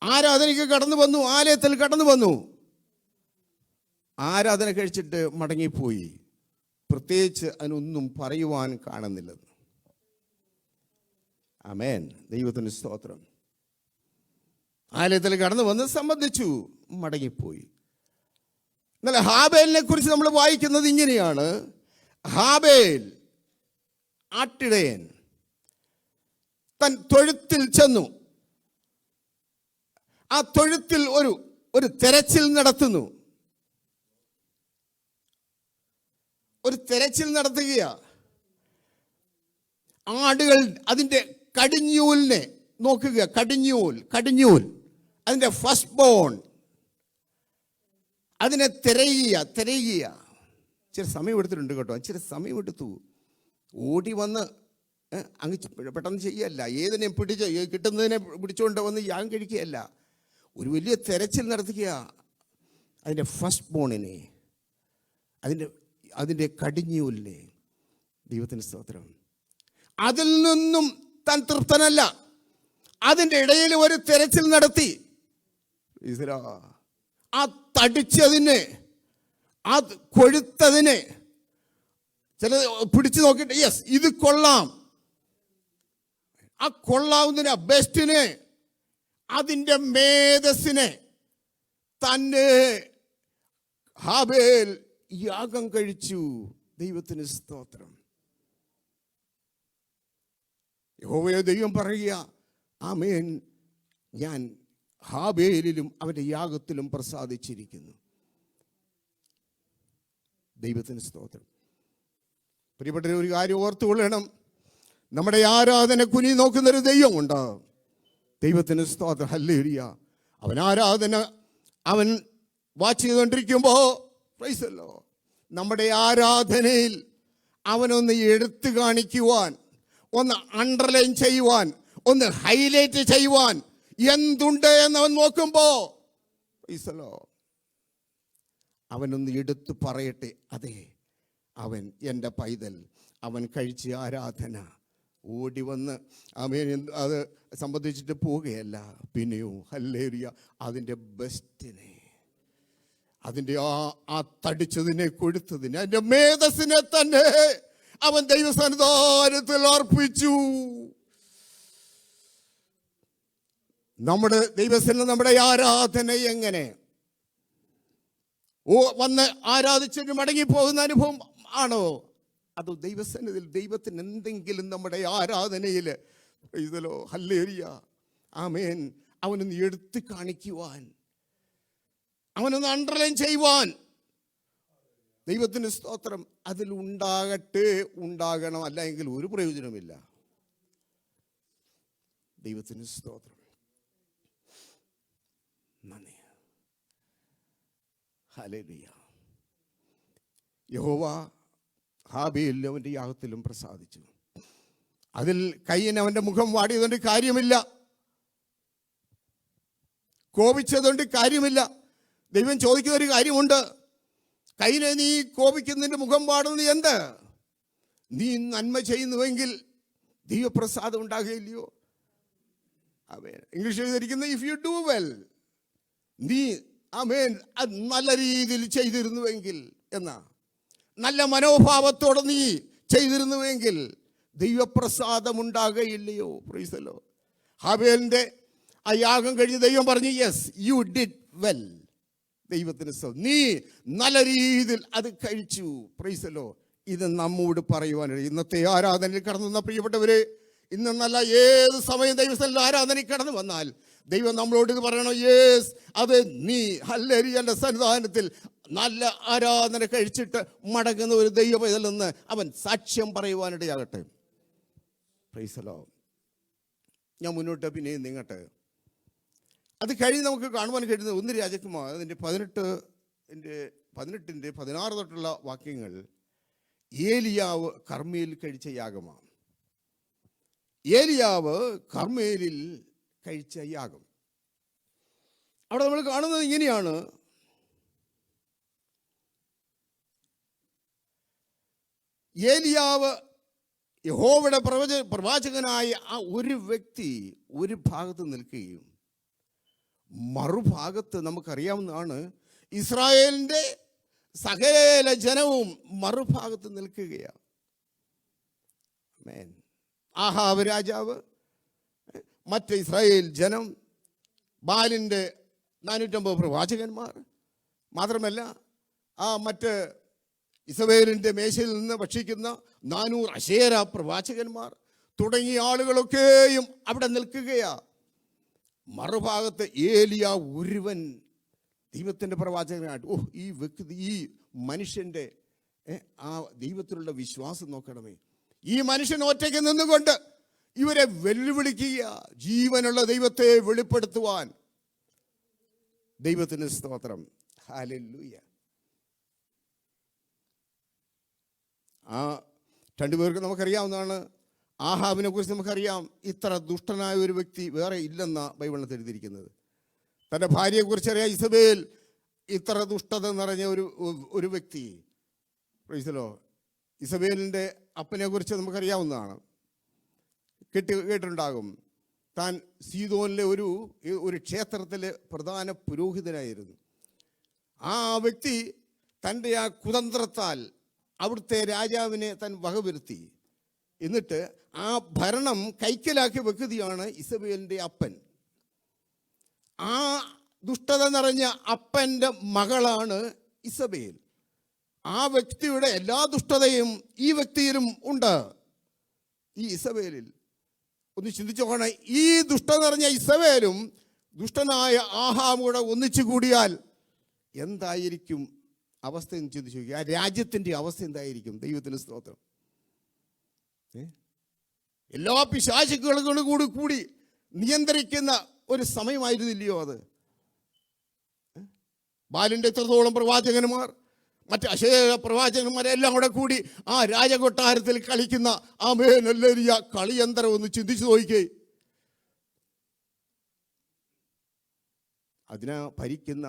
ആരാധനയ്ക്ക് കടന്നു വന്നു, ആലയത്തിൽ കടന്നു വന്നു, ആരാധന കഴിച്ചിട്ട് മടങ്ങിപ്പോയി. പ്രത്യേകിച്ച് അതിനൊന്നും പറയുവാൻ കാണുന്നില്ലെന്ന്. ആമേൻ, ദൈവത്തിന് സ്തോത്രം. ആലയത്തിൽ കടന്നു വന്ന് സംബന്ധിച്ചു, മടങ്ങിപ്പോയി. എന്നാൽ ഹാബേലിനെ കുറിച്ച് നമ്മൾ വായിക്കുന്നത് ഇങ്ങനെയാണ്. ഹാബേൽ ആട്ടിടയൻ തൻ തൊഴുത്തിൽ ചെന്നു. ആ തൊഴുത്തിൽ ഒരു തെരച്ചിൽ നടത്തുന്നു. ഒരു തെരച്ചിൽ നടത്തുകയാ. ആടുകൾ അതിൻ്റെ കടിഞ്ഞൂലിനെ നോക്കുക. കടിഞ്ഞൂൽ അതിൻ്റെ ഫസ്റ്റ് ബോൺ, അതിനെ തിരയുക. ഇച്ചിരി സമയം എടുത്തിട്ടുണ്ട് കേട്ടോ, ഇച്ചിരി സമയം എടുത്തു. ഓടി വന്ന് അങ്ങ് പെട്ടെന്ന് ചെയ്യല്ല. ഏതിനെയും കിട്ടുന്നതിനെ പിടിച്ചുകൊണ്ട് വന്ന് യാഗം കഴിക്കുകയല്ല. ഒരു വലിയ തെരച്ചിൽ നടത്തുക. അതിൻ്റെ ഫസ്റ്റ് ബോണിനെ, അതിൻ്റെ കടിഞ്ഞൂലിനെ. ദൈവത്തിന് സ്തോത്രം. അതിൽ നിന്നും താൻ തൃപ്തനല്ല. അതിൻ്റെ ഇടയിൽ ഒരു തെരച്ചിൽ നടത്തി. ആ തടിച്ചതിനെ, ആ കൊഴുത്തതിനെ ചില പിടിച്ചു നോക്കിയിട്ട് യെസ് ഇത് കൊള്ളാം, ആ കൊള്ളാവുന്നതിനെ, ബെസ്റ്റിനെ, അതിൻ്റെ മേധസ്സിനെ തന്നെ ഹാബേൽ യാഗം കഴിച്ചു. ദൈവത്തിന് സ്തോത്രം. യഹോവയെ ദൈവം പറയുക, ആമേൻ, ഞാൻ ഹാബേലിലും അവൻ്റെ യാഗത്തിലും പ്രസാദിച്ചിരിക്കുന്നു. ദൈവത്തിന് സ്തോത്രം. പ്രിയപ്പെട്ട ഒരു കാര്യം ഓർത്തുകൊള്ളണം. നമ്മുടെ ആരാധന കുനി നോക്കുന്നൊരു ദൈവമുണ്ട്. ദൈവത്തിന് സ്തോത്രം, ഹല്ലേലൂയ. അവൻ വാച്ച് ചെയ്തുകൊണ്ടിരിക്കുമ്പോൾ പ്രൈസല്ലോ, നമ്മുടെ ആരാധനയിൽ അവനൊന്ന് എടുത്തു കാണിക്കുവാൻ, ഒന്ന് അണ്ടർലൈൻ ചെയ്യുവാൻ, ഒന്ന് ഹൈലൈറ്റ് ചെയ്യുവാൻ എന്തുണ്ട് എന്നവൻ നോക്കുമ്പോ പ്രൈസല്ലോ, അവനൊന്ന് എടുത്തു പറയട്ടെ, അതെ, അവൻ എൻ്റെ പൈതൽ, അവൻ കഴിച്ച ആരാധന. ഓടി വന്ന് അവൻ അത് സംബന്ധിച്ചിട്ട് പോവുകയല്ല. പിന്നെയോ ഹല്ലേലൂയ, അതിൻ്റെ ബെസ്റ്റിനെ, അതിൻ്റെ ആ തടിച്ചതിനെ, കൊഴുത്തതിനെ, അതിൻ്റെ മേധസ്സിനെ തന്നെ അവൻ ദൈവസന്നിധാനത്തിൽ അർപ്പിച്ചു. നമ്മുടെ ദൈവസന്നിധി, നമ്മുടെ ആരാധന എങ്ങനെ വന്ന് ആരാധിച്ചിട്ട് മടങ്ങിപ്പോകുന്ന അനുഭവം ആണോ, അതോ ദൈവസന്നിധിയിൽ ദൈവത്തിന് എന്തെങ്കിലും നമ്മുടെ ആരാധനയിൽ ഹല്ലേലൂയ ആമേൻ അവനൊന്ന് എടുത്തു കാണിക്കുവാൻ, അവനൊന്ന് അണ്ടർലൈൻ ചെയ്യുവാൻ, ദൈവത്തിന് സ്തോത്രം, അതിലുണ്ടാകട്ടെ, ഉണ്ടാകണം. അല്ലെങ്കിൽ ഒരു പ്രയോജനമില്ല. ദൈവത്തിന് സ്തോത്രം. നന്ദി. ഹല്ലേലൂയ. യഹോവ ഹാബീലിലും അവൻ്റെ യാഗത്തിലും പ്രസാദിച്ചു. അതിൽ കയ്യന് അവൻ്റെ മുഖം വാടിയതുകൊണ്ട് കാര്യമില്ല, കോപിച്ചതുകൊണ്ട് കാര്യമില്ല. ദൈവം ചോദിക്കുന്ന ഒരു കാര്യമുണ്ട്, കയ്യനെ നീ കോപിക്കുന്നതിൻ്റെ മുഖം വാടുന്നത് എന്ത്? നീ നന്മ ചെയ്യുന്നുവെങ്കിൽ ദൈവപ്രസാദം ഉണ്ടാകുകയില്ലയോ? ആമേൻ. ഇംഗ്ലീഷിൽ എഴുതിയിരിക്കുന്നത് ഇഫ് യു ഡു വെൽ, നീ ആമേൻ അത് നല്ല രീതിയിൽ ചെയ്തിരുന്നുവെങ്കിൽ എന്നാ, നല്ല മനോഭാവത്തോടെ നീ ചെയ്തിരുന്നുവെങ്കിൽ ദൈവപ്രസാദം ഉണ്ടാകുകയില്ലയോ? Praise the Lord. ഹാബേലിന്റെ ആ യാഗം കഴിഞ്ഞ് ദൈവം പറഞ്ഞു, യെസ് യു ഡിഡ് വെൽ. ദൈവത്തിന് നീ നല്ല രീതിയിൽ അത് കഴിച്ചു. Price the Lord. ഇത് നമ്മോട് പറയുവാനാണ് ഇന്നത്തെ ആരാധനയിൽ കടന്നു വന്ന പ്രിയപ്പെട്ടവരെ. ഇന്ന് നല്ല ഏത് സമയം ദൈവസ്ഥലിൽ ആരാധനയിൽ കടന്നു വന്നാൽ ദൈവം നമ്മളോട് ഇത് പറയണം, യേസ് അത് നീ ഹല്ലേലൂയയുടെ സന്നിധാനത്തിൽ നല്ല ആരാധന കഴിച്ചിട്ട് മടങ്ങുന്ന ഒരു ദൈവമെന്ന് അവൻ സാക്ഷ്യം പറയുവാനിടയാകട്ടെ. Price the Lord. ഞാൻ മുന്നോട്ട് പിന്നെയും നീങ്ങട്ടെ. അത് കഴിഞ്ഞ് നമുക്ക് കാണുവാൻ കഴിയുന്നത് 1 രാജകുമാർ അതിൻ്റെ 18-ൻ്റെ 16 തൊട്ടുള്ള വാക്യങ്ങൾ ഏലിയാവ് കർമ്മേലിൽ കഴിച്ച യാഗമാണ്. ഏലിയാവ് കർമ്മേലിൽ കഴിച്ച യാഗം അവിടെ നമ്മൾ കാണുന്നത് ഇങ്ങനെയാണ്. ഏലിയാവ് യഹോവയുടെ പ്രവാചകനായ ആ ഒരു വ്യക്തി ഒരു ഭാഗത്ത് നിൽക്കുകയും മറുഭാഗത്ത് നമുക്കറിയാവുന്നതാണ് ഇസ്രായേലിൻ്റെ സകല ജനവും മറുഭാഗത്ത് നിൽക്കുകയാണ്. ആമേൻ. ആഹാബ് രാജാവ്, മറ്റ് ഇസ്രായേൽ ജനം, ബാലിൻ്റെ 450 പ്രവാചകന്മാർ, മാത്രമല്ല ആ മറ്റ് ഇസബേലിൻ്റെ മേശയിൽ നിന്ന് ഭക്ഷിക്കുന്ന 400 അശേര പ്രവാചകന്മാർ തുടങ്ങിയ ആളുകളൊക്കെയും അവിടെ നിൽക്കുകയാ. മറുഭാഗത്ത് ഏലിയാ ഒരുവൻ ദൈവത്തിൻ്റെ പ്രവാചകനായിട്ട്, ഈ വ്യക്തി, ഈ മനുഷ്യൻ്റെ ആ ദൈവത്തിലുള്ള വിശ്വാസം നോക്കണമേ. ഈ മനുഷ്യൻ ഒറ്റയ്ക്ക് നിന്നുകൊണ്ട് ഇവരെ വെല്ലുവിളിക്കുക, ജീവനുള്ള ദൈവത്തെ വെളിപ്പെടുത്തുവാൻ. ദൈവത്തിന് സ്തോത്രം. ഹല്ലേലൂയ. ആ രണ്ടുപേർക്ക് നമുക്കറിയാവുന്നതാണ്. ആഹാബിനെ കുറിച്ച് നമുക്കറിയാം, ഇത്ര ദുഷ്ടനായ ഒരു വ്യക്തി വേറെ ഇല്ലെന്ന ബൈബിളിൽ എഴുതിയിരിക്കുന്നത്. തൻ്റെ ഭാര്യയെക്കുറിച്ചറിയാം, ഇസബേൽ ഇത്ര ദുഷ്ടത നിറഞ്ഞ ഒരു വ്യക്തി. Price the Lord. ഇസബേലിൻ്റെ അപ്പനെ കുറിച്ച് നമുക്കറിയാവുന്നതാണ്, കേട്ടിട്ടുണ്ടാകും. താൻ സീദോനിലെ ഒരു ക്ഷേത്രത്തിലെ പ്രധാന പുരോഹിതനായിരുന്നു. ആ വ്യക്തി തൻ്റെ ആ കുതന്ത്രത്താൽ അവിടുത്തെ രാജാവിനെ താൻ വകവരുത്തി. എന്നിട്ട് ആ ഭരണം കൈക്കലാക്കിയ വ്യക്തിയാണ് ഇസബേലിൻ്റെ അപ്പൻ. ആ ദുഷ്ടത നിറഞ്ഞ അപ്പൻ്റെ മകളാണ് ഇസബേൽ. ആ വ്യക്തിയുടെ എല്ലാ ദുഷ്ടതയും ഈ വ്യക്തിയിലും ഉണ്ട്, ഈ ഇസബേലിൽ. ഒന്ന് ചിന്തിച്ചു നോക്കണം, ഈ ദുഷ്ടത നിറഞ്ഞ ഇസബേലും ദുഷ്ടനായ ആഹാബും കൂടെ ഒന്നിച്ചു കൂടിയാൽ എന്തായിരിക്കും അവസ്ഥ എന്ന് ചിന്തിച്ചു നോക്കി. ആ രാജ്യത്തിൻ്റെ അവസ്ഥ എന്തായിരിക്കും? ദൈവത്തിന് സ്തോത്രം. എല്ലാ പിശാചുക്കളും കൂടി നിയന്ത്രിക്കുന്ന ഒരു സമയമായിരുന്നില്ലയോ അത്? ബാലിൻ്റെ എത്രത്തോളം പ്രവാചകന്മാർ, മറ്റ് അശേര പ്രവാചകന്മാരെല്ലാം കൂടി ആ രാജകൊട്ടാരത്തിൽ കളിക്കുന്ന ആമേൻ ഹല്ലേലൂയ കളിയന്ത്രം ഒന്ന് ചിന്തിച്ചു നോക്കിക്കേ. അതിനെ ഭരിക്കുന്ന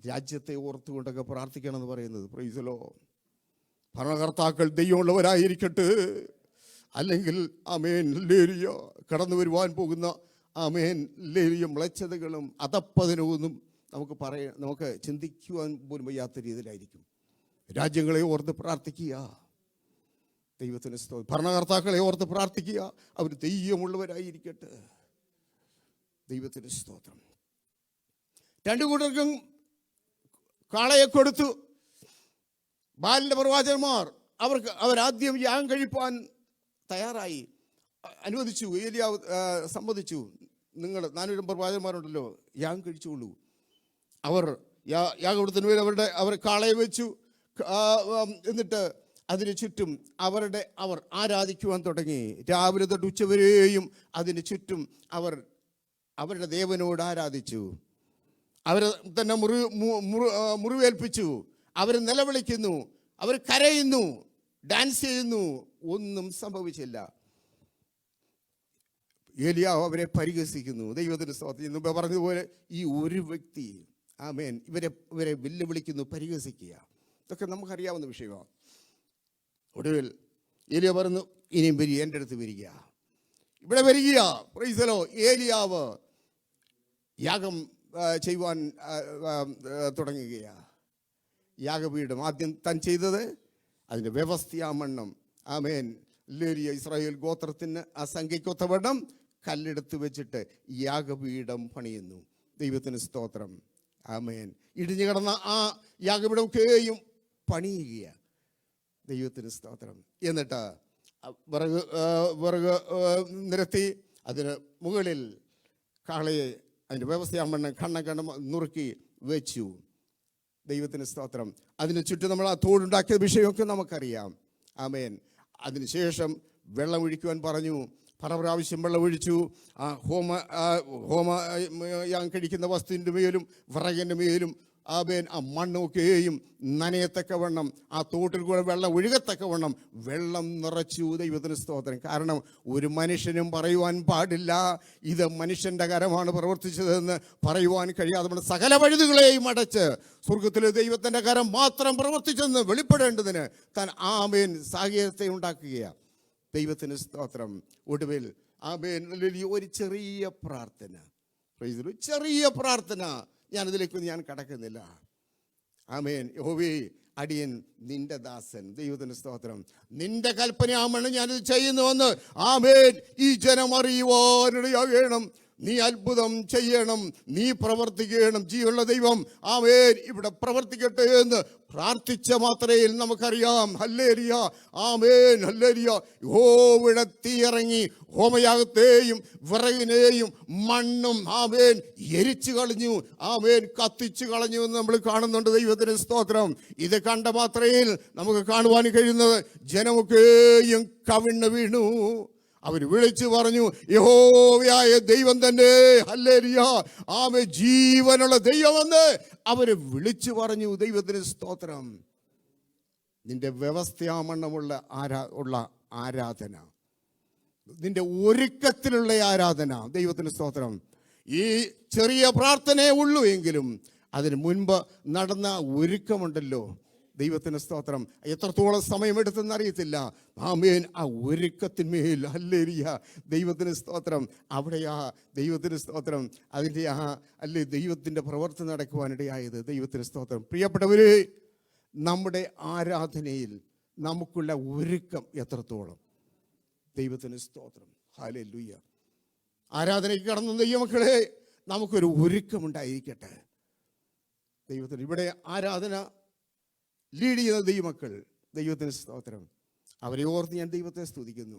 രാജ്യത്തെ ഓർത്തുകൊണ്ടൊക്കെ പ്രാർത്ഥിക്കണമെന്ന് പറയുന്നത്. Praise the Lord. ഭരണകർത്താക്കൾ ദൈവമുള്ളവരായിരിക്കട്ടെ, അല്ലെങ്കിൽ ആമേൻ ഹല്ലേലൂയ കടന്നു വരുവാൻ പോകുന്ന ആമേൻ ഹല്ലേലൂയ മ്ലേച്ഛതകളും അധപ്പതനവും നമുക്ക് ചിന്തിക്കുവാൻ പോലും വയ്യാത്ത രീതിയിലായിരിക്കും. രാജ്യങ്ങളെ ഓർത്ത് പ്രാർത്ഥിക്കുക, ദൈവത്തിന് സ്തോത്രം. ഭരണകർത്താക്കളെ ഓർത്ത് പ്രാർത്ഥിക്കുക, അവർ ദൈവമുള്ളവരായിരിക്കട്ടെ. ദൈവത്തിന് സ്തോത്രം. രണ്ടു കൂട്ടർക്കും കാളയെ കൊടുത്തു. ബാലിൻ്റെ പ്രവാചകന്മാർ അവരാദ്യം യാഗം കഴിപ്പാൻ തയ്യാറായി, അനുവദിച്ചു. ഏലിയാവ് സമ്മതിച്ചു. നിങ്ങൾ 400 പ്രവാചകന്മാരുണ്ടല്ലോ, യാഗം കഴിച്ചുകൊള്ളൂ. അവർ യാഗപീഠത്തിന് മേൽ അവർ കാളയെ വെച്ചു. എന്നിട്ട് അതിന് ചുറ്റും അവർ ആരാധിക്കുവാൻ തുടങ്ങി. രാവിലെ തൊട്ട് ഉച്ചവരെയും അതിന് ചുറ്റും അവരുടെ ദേവനോട് ആരാധിച്ചു. അവരെ തന്നെ മുറിവേൽപ്പിച്ചു. അവർ നിലവിളിക്കുന്നു, അവർ കരയുന്നു, ഡാൻസ് ചെയ്യുന്നു. ഒന്നും സംഭവിച്ചില്ല. ഏലിയാവ് അവരെ പരിഹസിക്കുന്നു. ദൈവത്തിന് സ്തോത്രം. ഇന്ന് പറഞ്ഞതുപോലെ ഈ ഒരു വ്യക്തി, ആമേൻ, ഇവരെ വെല്ലുവിളിക്കുന്നു, പരിഹസിക്കുക. ഇതൊക്കെ നമുക്കറിയാവുന്ന വിഷയമാണ്. ഒടുവിൽ ഏലിയാവ് പറഞ്ഞു, ഇനിയും വരിക, എൻ്റെ അടുത്ത് വരിക, ഇവിടെ വരിക. Price the Lord. ഏലിയാവ് യാഗം ചെയ്യുവാൻ തുടങ്ങുകയാണ്. യാഗപീഠം ആദ്യം താൻ ചെയ്തത് അതിൻ്റെ വ്യവസ്ഥയാമണ്ണം, ആമേൻ, ലേരിയ ഇസ്രായേൽ ഗോത്രത്തിന് ആ സംഖ്യക്കൊത്തവണ്ണം കല്ലെടുത്ത് വെച്ചിട്ട് യാഗപീഠം പണിയുന്നു. ദൈവത്തിന് സ്തോത്രം. ആമേൻ. ഇടിഞ്ഞു കിടന്ന ആ യാഗപീഠമൊക്കെയും പണിയുക. ദൈവത്തിന് സ്തോത്രം. എന്നിട്ട് വിറക് നിരത്തി അതിന് മുകളിൽ കാളയെ അതിൻ്റെ വ്യവസ്ഥയാമണ്ണം കണ്ണം നുറുക്കി വെച്ചു. ദൈവത്തിന് സ്തോത്രം. അതിന് ചുറ്റും നമ്മൾ ആ തോടുണ്ടാക്കിയ വിഷയമൊക്കെ നമുക്കറിയാം. ആമേൻ. അതിനുശേഷം വെള്ളമൊഴിക്കുവാൻ പറഞ്ഞു. പല പ്രാവശ്യം വെള്ളമൊഴിച്ചു. ആ ഹോമ യാഗം കഴിക്കുന്ന വസ്തുവിൻ്റെ മേലും വിറകിൻ്റെ മേലും ആമേൻ ആ മണ്ണൊക്കെയും നനയത്തക്കവണ്ണം, ആ തോട്ടിൽ കൂടെ വെള്ളം ഒഴുകത്തക്കവണ്ണം വെള്ളം നിറച്ചു. ദൈവത്തിന് സ്തോത്രം. കാരണം ഒരു മനുഷ്യനും പറയുവാൻ പാടില്ല ഇത് മനുഷ്യൻ്റെ കരമാണ് പ്രവർത്തിച്ചതെന്ന് പറയുവാൻ കഴിയാതെ നമ്മുടെ സകല പഴുതുകളെയും അടച്ച് സ്വർഗത്തിലെ ദൈവത്തിൻ്റെ കരം മാത്രം പ്രവർത്തിച്ചെന്ന് വെളിപ്പെടേണ്ടതിന് താൻ ആമേൻ സാഹചര്യത്തെ ഉണ്ടാക്കുകയാണ്. ദൈവത്തിന് സ്തോത്രം. ഒടുവിൽ ആമേൻ ഒരു ചെറിയ പ്രാർത്ഥന, ചെറിയ പ്രാർത്ഥന, ഞാനിതിലേക്കൊന്നും ഞാൻ കടക്കുന്നില്ല. ആമേൻ. യഹോവേ, അടിയൻ നിന്റെ ദാസൻ. ദൈവത്തിന് സ്തോത്രം. നിന്റെ കൽപ്പനയാമണ് ഞാനിത് ചെയ്യുന്നുവെന്ന് ആമേൻ ഈ ജനം അറിയുവാനിടയാകണം. നീ അത്ഭുതം ചെയ്യണം, നീ പ്രവർത്തിക്കണം. ജീവനുള്ള ദൈവം ആമേൻ ഇവിടെ പ്രവർത്തിക്കട്ടെ എന്ന് പ്രാർത്ഥിച്ച മാത്രയിൽ നമുക്കറിയാം. ഹല്ലേലൂയ, ആമേൻ, ഹല്ലേലൂയ. യഹോവയുടെ തീയിറങ്ങി ഹോമയാഗത്തെയും വിറകിനെയും മണ്ണും ആമേൻ എരിച്ചു കളഞ്ഞു, ആമേൻ കത്തിച്ചു കളഞ്ഞു എന്ന് നമ്മൾ കാണുന്നുണ്ട്. ദൈവത്തിന് സ്തോത്രം. ഇത് കണ്ട മാത്രയിൽ നമുക്ക് കാണുവാൻ കഴിയുന്നത് ജനമൊക്കെയും കവിണ്ണു വീണു. അവർ വിളിച്ചു പറഞ്ഞു, യഹോവയായ ദൈവം തന്നെ, ഹല്ലേലൂയ, ആമേൻ, ജീവനുള്ള ദൈവമെന്ന് അവര് വിളിച്ചു പറഞ്ഞു. ദൈവത്തിന് സ്തോത്രം. നിന്റെ വ്യവസ്ഥയാമണ്ണമുള്ള ആരാധന, നിന്റെ ഒരുക്കത്തിലുള്ള ആരാധന. ദൈവത്തിന് സ്തോത്രം. ഈ ചെറിയ പ്രാർത്ഥനയേ ഉള്ളൂ എങ്കിലും അതിന് മുൻപ് നടന്ന ഒരുക്കമുണ്ടല്ലോ. ദൈവത്തിന് സ്തോത്രം. എത്രത്തോളം സമയമെടുത്തെന്ന് അറിയത്തില്ല. ആമേൻ. ആ ഒരുക്കത്തിന്മേൽ ഹല്ലേലൂയ, ദൈവത്തിന് സ്തോത്രം. അവിടെയാ ദൈവത്തിന് സ്തോത്രം അതിൻ്റെ ദൈവത്തിൻ്റെ പ്രവർത്തനം നടക്കുവാനിടയായത്. ദൈവത്തിന് സ്തോത്രം. പ്രിയപ്പെട്ടവരെ, നമ്മുടെ ആരാധനയിൽ നമുക്കുള്ള ഒരുക്കം എത്രത്തോളം. ദൈവത്തിന് സ്തോത്രം. ഹല്ലേലൂയ. ആരാധനയ്ക്ക് കടന്നു ദൈവമക്കളെ, നമുക്കൊരു ഒരുക്കമുണ്ടായിരിക്കട്ടെ. ദൈവത്തിന് ഇവിടെ ആരാധന ലീഡ് ചെയ്യുന്ന ദൈവമക്കൾ, ദൈവത്തിന് സ്തോത്രം. അവരെ ഓർത്ത് ഞാൻ ദൈവത്തെ സ്തുതിക്കുന്നു.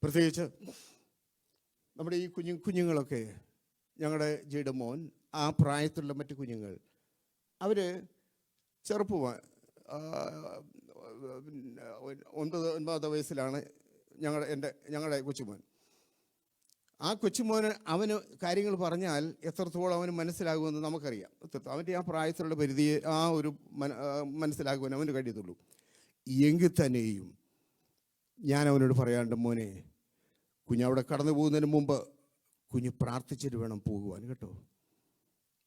പ്രത്യേകിച്ച് നമ്മുടെ ഈ കുഞ്ഞുങ്ങളൊക്കെ, ഞങ്ങളുടെ ജിയുടെ മോൻ, ആ പ്രായത്തിലുള്ള മറ്റു കുഞ്ഞുങ്ങൾ, അവർ ചെറുപ്പമാണ്. 9 വയസ്സിലാണ് ഞങ്ങളുടെ കൊച്ചുമോൻ. ആ കൊച്ചുമോന് അവന് കാര്യങ്ങൾ പറഞ്ഞാൽ എത്രത്തോളം അവന് മനസ്സിലാകുമെന്ന് നമുക്കറിയാം. അവൻ്റെ ആ പ്രായത്തിലുള്ള പരിധിയെ മനസ്സിലാക്കുവാൻ അവന് കഴിയത്തുള്ളൂ. എങ്കിൽ തന്നെയും ഞാൻ അവനോട് പറയാണ്ട്, മോനെ, കുഞ്ഞവിടെ കടന്നു പോകുന്നതിന് മുമ്പ് കുഞ്ഞ് പ്രാർത്ഥിച്ചിട്ട് വേണം പോകുവാൻ, കേട്ടോ.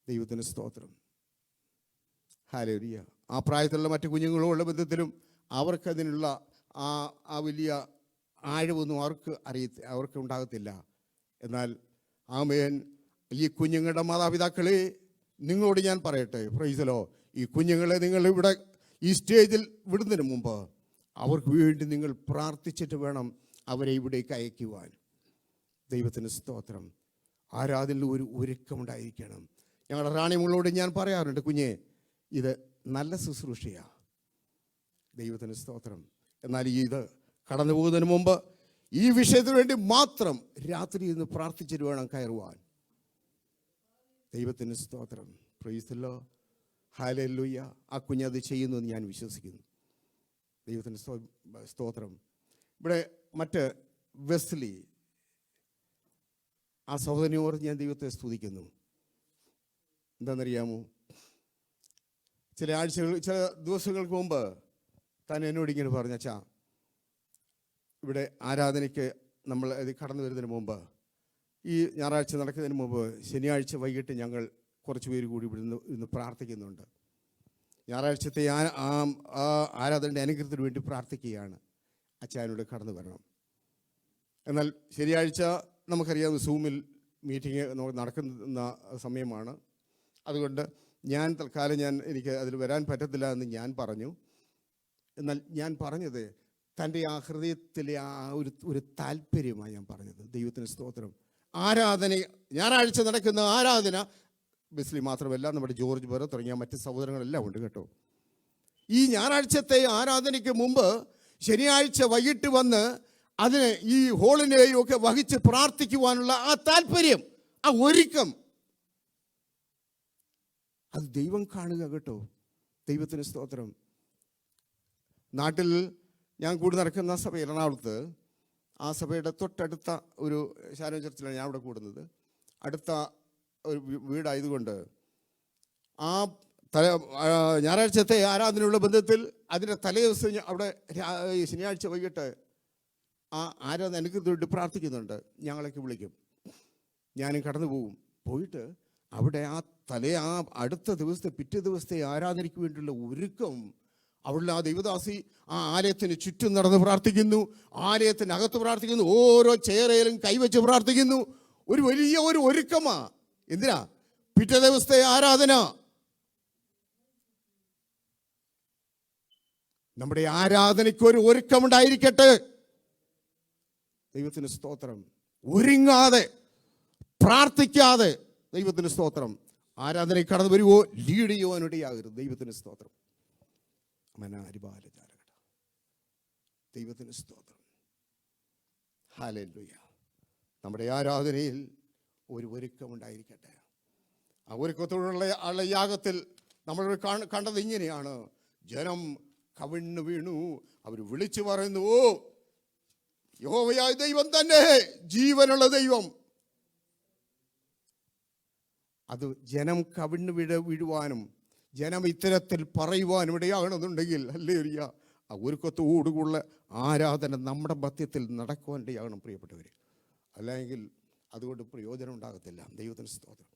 ദൈവത്തിന് സ്തോത്രം. ഹല്ലേലൂയ. ആ പ്രായത്തിലുള്ള മറ്റു കുഞ്ഞുങ്ങളുള്ള ബന്ധത്തിലും അവർക്കതിനുള്ള ആ വലിയ ആഴമൊന്നും അവർക്ക് ഉണ്ടാകത്തില്ല. എന്നാൽ ആമേൻ, ഈ കുഞ്ഞുങ്ങളുടെ മാതാപിതാക്കളെ, നിങ്ങളോട് ഞാൻ പറയട്ടെ, പ്രൈസ് ദി ലോർഡ്, ഈ കുഞ്ഞുങ്ങളെ നിങ്ങൾ ഇവിടെ ഈ സ്റ്റേജിൽ വിടുന്നതിന് മുമ്പ് അവർക്ക് വേണ്ടി നിങ്ങൾ പ്രാർത്ഥിച്ചിട്ട് വേണം അവരെ ഇവിടേക്ക് അയക്കുവാൻ. ദൈവത്തിന് സ്തോത്രം. ആരാധനയിൽ ഒരു ഒരുക്കമുണ്ടായിരിക്കണം. ഞങ്ങളുടെ റാണിമകളോട് ഞാൻ പറയാറുണ്ട്, കുഞ്ഞെ, ഇത് നല്ല ശുശ്രൂഷയാണ്. ദൈവത്തിന് സ്തോത്രം. എന്നാൽ ഇത് കടന്നു പോകുന്നതിന് മുമ്പ് ഈ വിഷയത്തിന് വേണ്ടി മാത്രം രാത്രി ഇന്ന് പ്രാർത്ഥിച്ചിട്ട് വേണം കയറുവാൻ. ദൈവത്തിന് സ്തോത്രം. Price the Lord. ഹല്ലേലൂയ. ആ കുഞ്ഞത് ചെയ്യുന്നു എന്ന് ഞാൻ വിശ്വസിക്കുന്നു. ദൈവത്തിന് സ്തോത്രം. ഇവിടെ മറ്റ് വെസ്ലി, ആ സഹോദരനോട് ഞാൻ ദൈവത്തെ സ്തുതിക്കുന്നു. എന്താണെന്നറിയാമോ, ചില ദിവസങ്ങൾക്ക് മുമ്പ് താൻ എന്നോട് ഇങ്ങനെ പറഞ്ഞു, അച്ഛാ, ഇവിടെ ആരാധനയ്ക്ക് നമ്മൾ കടന്നു വരുന്നതിന് മുമ്പ്, ഈ ഞായറാഴ്ച നടക്കുന്നതിന് മുമ്പ് ശനിയാഴ്ച വൈകിട്ട് ഞങ്ങൾ കുറച്ച് പേര് കൂടി ഇന്ന് പ്രാർത്ഥിക്കുന്നുണ്ട്. ഞായറാഴ്ചത്തെ ആരാധനയുടെ അനുഗ്രഹത്തിന് വേണ്ടി പ്രാർത്ഥിക്കുകയാണ്. അച്ഛനോട് കടന്നു വരണം. എന്നാൽ ശനിയാഴ്ച നമുക്കറിയാം സൂമിൽ മീറ്റിംഗ് നടക്കുന്ന സമയമാണ്. അതുകൊണ്ട് ഞാൻ തൽക്കാലം എനിക്ക് അതിൽ വരാൻ പറ്റത്തില്ല എന്ന് ഞാൻ പറഞ്ഞു. എന്നാൽ ഞാൻ പറഞ്ഞത് തൻ്റെ ആ ഹൃദയത്തിലെ ആ ഒരു താല്പര്യമാണ് ഞാൻ പറഞ്ഞത്. ദൈവത്തിന് സ്തോത്രം. ആരാധന, ഞായറാഴ്ച നടക്കുന്ന ആരാധന ബെസ്ലി മാത്രമല്ല, നമ്മുടെ ജോർജ് ബെറ തുടങ്ങിയ മറ്റ് സഹോദരങ്ങളെല്ലാം ഉണ്ട് കേട്ടോ. ഈ ഞായറാഴ്ചത്തെ ആരാധനയ്ക്ക് മുമ്പ് ശനിയാഴ്ച വൈകിട്ട് വന്ന് അതിന് ഈ ഹോളിനെയും ഒക്കെ വഹിച്ച് പ്രാർത്ഥിക്കുവാനുള്ള ആ താല്പര്യം, ആ ഒരുക്കം, അത് ദൈവം കാണുക കേട്ടോ. ദൈവത്തിന് സ്തോത്രം. നാട്ടിൽ ഞാൻ കൂടി നടക്കുന്ന സഭ എറണാകുളത്ത്, ആ സഭയുടെ തൊട്ടടുത്ത ഒരു ശാരോൻ ചർച്ചിലാണ് ഞാൻ അവിടെ കൂടുന്നത്. അടുത്ത ഒരു വീടായതുകൊണ്ട് ആ ഞായറാഴ്ചത്തെ ആരാധനയുള്ള ബന്ധത്തിൽ അതിൻ്റെ തലേ ദിവസം അവിടെ ശനിയാഴ്ച വൈകിട്ട് ആ ആരാധന അനുഗ്രഹത്തിന് വേണ്ടി പ്രാർത്ഥിക്കുന്നുണ്ട്. ഞങ്ങളൊക്കെ വിളിക്കും, ഞാനും കടന്നു പോകും. പോയിട്ട് അവിടെ ആ അടുത്ത ദിവസത്തെ പിറ്റേ ദിവസത്തെ ആരാധനയ്ക്ക് വേണ്ടിയുള്ള ഒരുക്കം, അവിടെ ആ ദൈവദാസി ആ ആലയത്തിന് ചുറ്റും നടന്ന് പ്രാർത്ഥിക്കുന്നു, ആലയത്തിനകത്ത് പ്രാർത്ഥിക്കുന്നു, ഓരോ ചേറയിലും കൈവച്ച് പ്രാർത്ഥിക്കുന്നു. ഒരു വലിയ ഒരു ഒരുക്കമാ. എന്തിനാ? പിറ്റേ ദിവസത്തെ ആരാധന. നമ്മുടെ ആരാധനയ്ക്ക് ഒരു ഒരുക്കമുണ്ടായിരിക്കട്ടെ. ദൈവത്തിന് സ്തോത്രം. ഒരുങ്ങാതെ പ്രാർത്ഥിക്കാതെ ദൈവത്തിന് സ്തോത്രം ആരാധനയ്ക്ക് കടന്നു വരുവോ ലീഡ് ചെയ്യുവാനിടയാകരുത്. ദൈവത്തിന് സ്തോത്രം. ദൈവത്തിന് സ്തോത്രം. ഹല്ലേലൂയ. നമ്മുടെ ആരാധനയിൽ ഒരു ഒരുക്കമുണ്ടായിരിക്കട്ടെ. ആ ഒരുക്കത്തോടുള്ള യാഗത്തിൽ നമ്മൾ കണ്ടത് ഇങ്ങനെയാണ്. ജനം കവിണ്ണു വീണു. അവർ വിളിച്ചു പറയുന്നു, ഓ യഹോവയായ ദൈവം തന്നെ ജീവനുള്ള ദൈവം. അത് ജനം കവിണ്ണു വീഴുവാനും ജനം ഇത്തരത്തിൽ പറയുവാനും ഇടയാകണമെന്നുണ്ടെങ്കിൽ ഹല്ലേലൂയ, ആ ഒരുക്കത്തോടുകൂള്ള ആരാധന നമ്മുടെ മധ്യത്തിൽ നടക്കുവാൻ ഇടയാകണം പ്രിയപ്പെട്ടവർ. അല്ലെങ്കിൽ അതുകൊണ്ട് പ്രയോജനം ഉണ്ടാകത്തില്ല. ദൈവത്തിന് സ്തോത്രം.